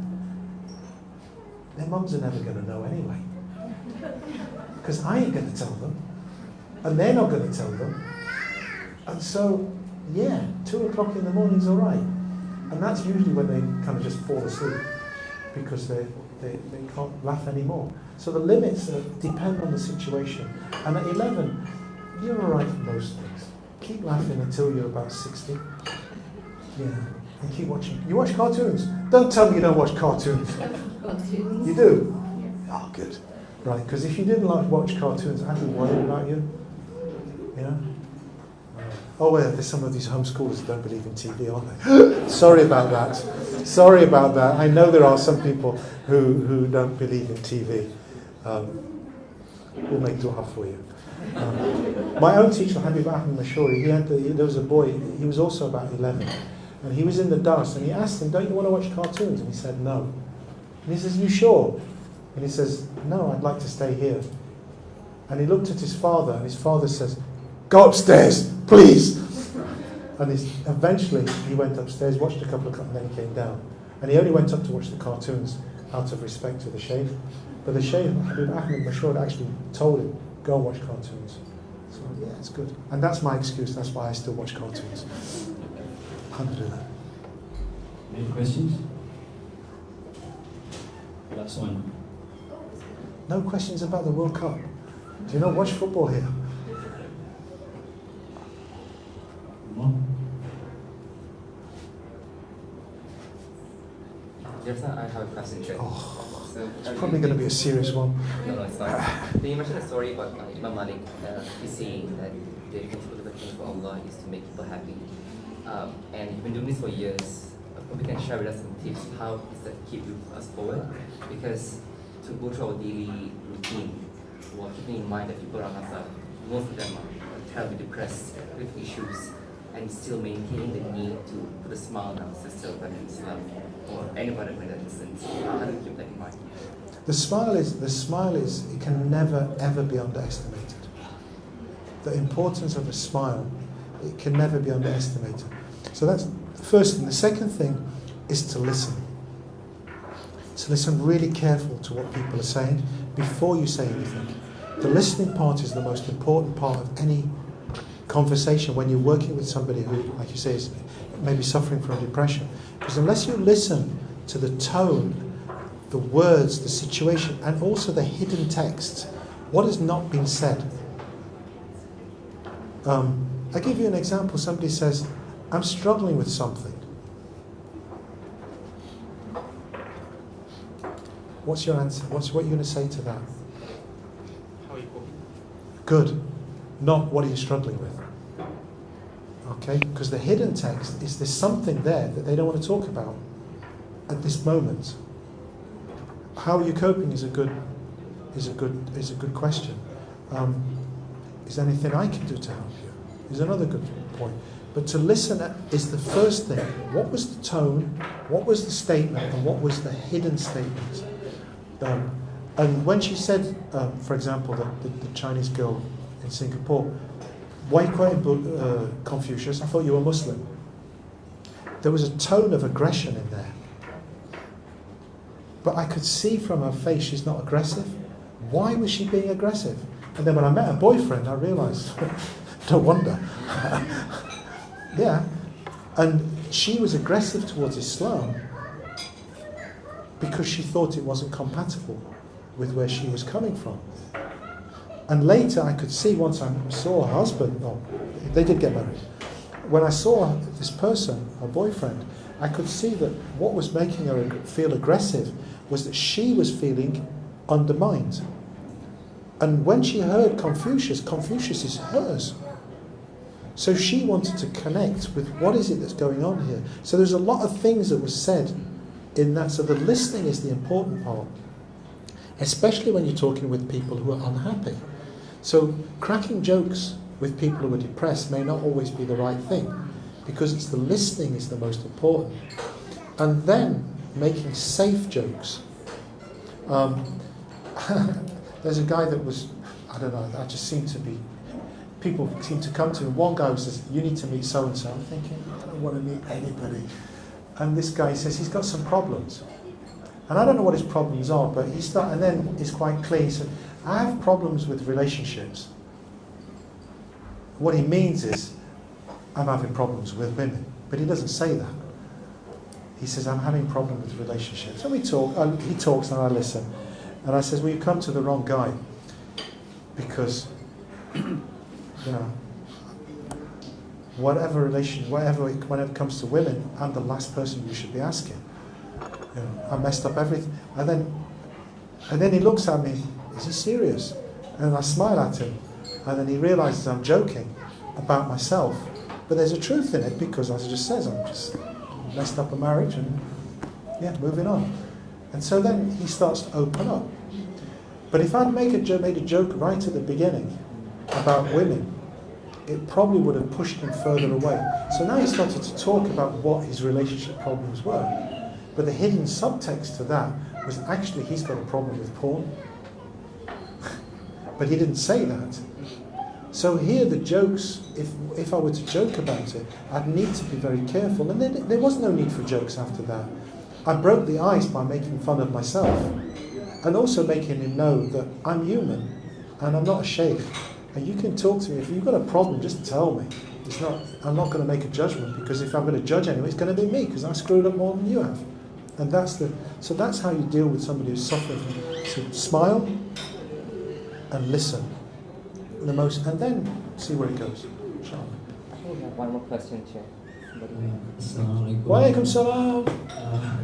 their mums are never going to know anyway. Because I ain't going to tell them, and they're not going to tell them. And so, yeah, 2 o'clock in the morning is all right. And that's usually when they kind of just fall asleep because they can't laugh anymore. So the limits depend on the situation. And at 11, you're all right for most things. Keep laughing until you're about 60. Yeah, and keep watching. You watch cartoons? Don't tell me you don't watch cartoons. Cartoons. You do? Oh, good. Right, because if you didn't like watch cartoons, I'd be worried about you. You know? Oh, well, there's some of these homeschoolers that don't believe in TV, aren't they? Sorry about that. Sorry about that. I know there are some people who don't believe in TV. We'll make dua for you. My own teacher, Habib Ahmed Mashuri, there was a boy, he was also about 11, and he was in the dars, and he asked him, don't you want to watch cartoons? And he said, no. And he says, you sure? And he says, no, I'd like to stay here. And he looked at his father, and his father says, go upstairs, please. And eventually he went upstairs, watched a couple of, and then he came down. And he only went up to watch the cartoons out of respect to the Shaykh. But the Shaykh, Habib Ahmed Mashur, actually told him, go and watch cartoons. So yeah, it's good. And that's my excuse, that's why I still watch cartoons. Alhamdulillah. Any questions? Last one. No questions about the World Cup. Do you not watch football here? No? Yes, I have a question, Sheikh. Oh, So, it's probably going to be a serious one. No, it's not. So you mentioned a story about Imam Malik. He's saying that the responsibility of the king for Allah is to make people happy. And you've been doing this for years. Probably can share with us some tips. How does that keep us forward? Because to go through our daily routine, while keeping in mind that people around us are, most of them are terribly depressed with issues, and still maintaining the need to put a smile on our sister in Islam or anybody in that instance. How do you keep that in mind? The smile is, it can never ever be underestimated. The importance of a smile, it can never be underestimated. So that's first thing. The second thing is to listen. To listen really careful to what people are saying before you say anything. The listening part is the most important part of any conversation when you're working with somebody who, like you say, is maybe suffering from depression. Because unless you listen to the tone, the words, the situation, and also the hidden text, what has not been said. I give you an example. Somebody says, I'm struggling with something. What's your answer? What are you going to say to that? How are you coping? Good. Not what are you struggling with. Okay? Because the hidden text is there's something there that they don't want to talk about at this moment. How are you coping is a good question. Is there anything I can do to help you? Is another good point. But to listen is the first thing. What was the tone? What was the statement? And what was the hidden statement? And when she said, for example, the Chinese girl in Singapore, why you quoting Confucius? I thought you were Muslim. There was a tone of aggression in there. But I could see from her face she's not aggressive. Why was she being aggressive? And then when I met her boyfriend, I realised, no wonder. Yeah. And she was aggressive towards Islam because she thought it wasn't compatible with where she was coming from. And later I could see, once I saw her husband, they did get married. When I saw this person, her boyfriend, I could see that what was making her feel aggressive was that she was feeling undermined. And when she heard Confucius, Confucius is hers. So she wanted to connect with what is it that's going on here. So there's a lot of things that was said in that. So the listening is the important part, especially when you're talking with people who are unhappy. So cracking jokes with people who are depressed may not always be the right thing, because it's the listening is the most important. And then making safe jokes. There's a guy that was, I don't know, I just seem to be, people seem to come to him. One guy says, you need to meet so-and-so. I'm thinking, I don't want to meet anybody. And this guy says he's got some problems. And I don't know what his problems are, but and then it's quite clear. He said, I have problems with relationships. What he means is, I'm having problems with women. But he doesn't say that. He says, I'm having problems with relationships. And we talk, he talks and I listen. And I says, well, you come to the wrong guy. Because, whatever when it comes to women, I'm the last person you should be asking. I messed up everything. And then he looks at me, is he serious? And I smile at him. And then he realizes I'm joking about myself. But there's a truth in it, because as it just says, I'm just messed up a marriage and moving on. And so then he starts to open up. But if I'd made a joke right at the beginning about women, it probably would have pushed him further away. So now he started to talk about what his relationship problems were. But the hidden subtext to that was actually he's got a problem with porn. But he didn't say that. So here the jokes, if I were to joke about it, I'd need to be very careful. And then there was no need for jokes after that. I broke the ice by making fun of myself. And also making him know that I'm human and I'm not a sheikh. And you can talk to me. If you've got a problem, just tell me. I'm not going to make a judgment, because if I'm going to judge anyone, it's going to be me, because I screwed up more than you have. And so that's how you deal with somebody who's suffering. So smile and listen. And then see where it goes. Inshallah. We have one more question, Chair. Assalamualaikum. Wa alaikum salam.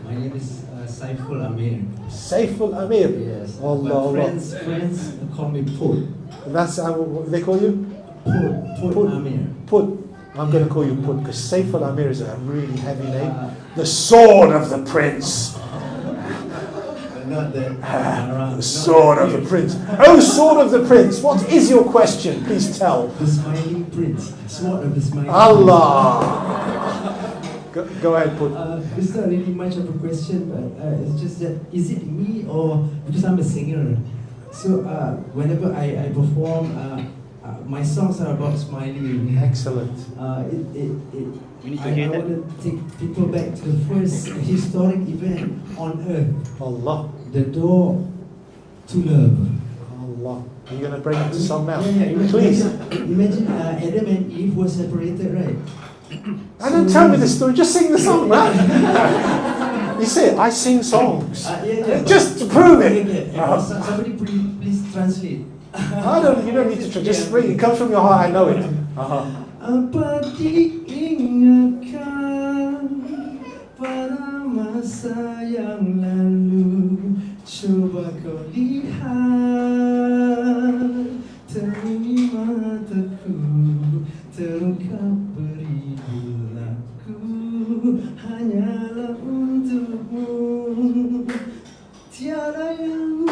My name is Saiful Amir. Saiful Amir. Yes. Allah, My friends call me Put. That's what they call you? Put Amir. Put. I'm going to call you Put, because Saiful Amir is a really heavy name. The sword of the prince. Not The sword of the prince. Oh, sword of the prince, what is your question? Please tell. The smiling prince. Sword of the smiling Allah. Go ahead, Put. It's not really much of a question, but it's just that, is it me, or because I'm a singer? So whenever I perform, my songs are about smiling. Excellent. We need to hear I that. want to take people back to the first historic event on earth, Allah. the door to love. Allah. Are you going to bring it to some now? Yeah. Please. Imagine Adam and Eve were separated, right? I don't tell me the story, just sing the song, man. You see, I sing songs. Just to prove it. Okay. Somebody please translate. You don't need to try, just bring it. It comes from your heart, I know it. Apa diingatkan pada masa yang lalu, coba kau lihat, terima mataku terungkap berilaku, hanyalah untukmu, tiada yang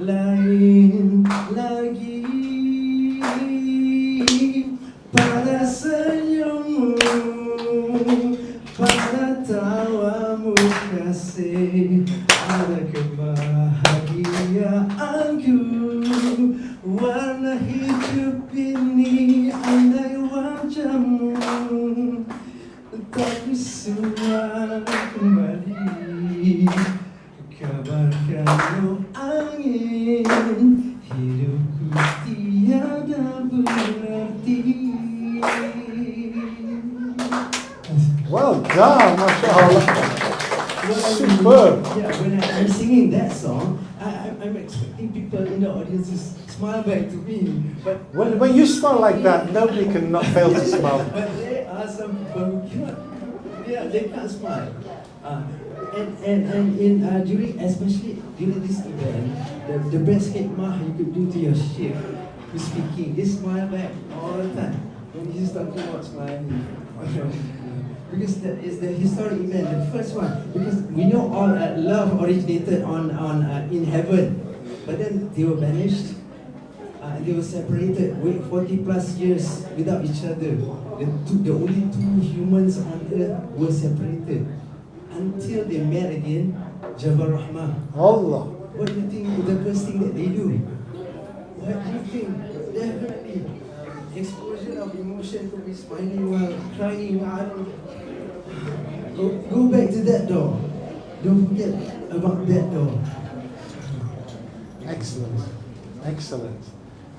lain lagi. Pada senyummu, pada tawamu kasih, ada kebahagiaanku. Warna hidup ini andai wajahmu, tapi semua kembali. Kabarkan oh angin, hidupku tiada berarti. Well done, mashallah. Superb. Yeah, when I'm singing that song, I'm expecting people in the audience to smile back to me. But When you smile like that, nobody can not fail to smile. But there are some people who cannot. Yeah, they can't smile. Especially during this event, the best khidmah you could do to your sheikh who's speaking is smile back all the time when he's talking about smiling. Because that is the historic event, the first one. Because we know all love originated in heaven, but then they were banished. They were separated, wait 40 plus years without each other. The only two humans on earth were separated until they met again. Jabal Rahmah. Allah. What do you think is the first thing that they do? What do you think? Definitely explosion of emotion, could be smiling while crying. Go back to that door. Don't forget about that door. Excellent. Excellent.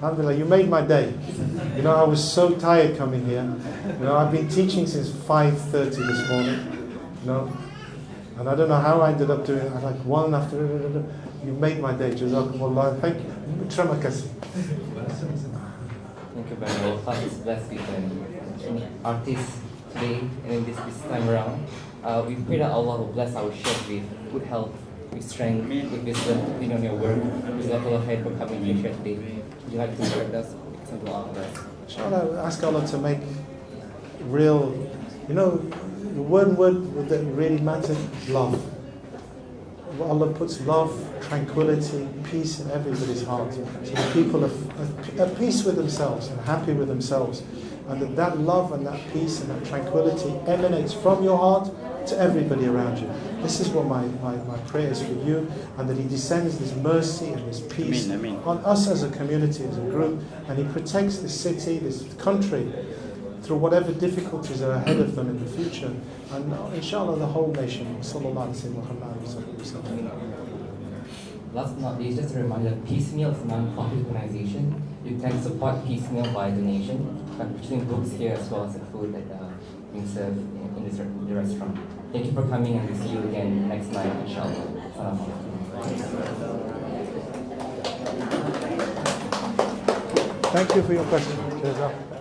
Alhamdulillah, you made my day. You know, I was so tired coming here. You know, I've been teaching since 5:30 this morning. You know, and I don't know how I ended up doing it. Like one after another. You made my day. Jazakumullah. Thank you. Terima kasih. Thank you very much. Allah is blessed with artists today and this time around. We pray that Allah will bless our shaykh with good health, with strength, with wisdom, in on your work. Jazakallah khair for coming to share today. Would you like to direct us? Inshallah, ask Allah to make real, you know, the one word that really matters, love. Allah puts love, tranquility, peace in everybody's heart. So the people are at peace with themselves and happy with themselves. And that love and that peace and that tranquility emanates from your heart to everybody around you. This is what my prayer is for you, and that He descends this mercy and this peace on us as a community, as a group, and He protects this city, this country, through whatever difficulties are ahead of them in the future, and inshallah the whole nation. Sallallahu alaihi wasallam. Last but not least, just a reminder, Piecemeal is a non-profit organization. You can support Piecemeal by donation, by purchasing books here as well as the food that being served in the restaurant. Thank you for coming, and we'll see you again next night, inshallah. Assalamu alaikum. Thank you for your question. Jazakallah.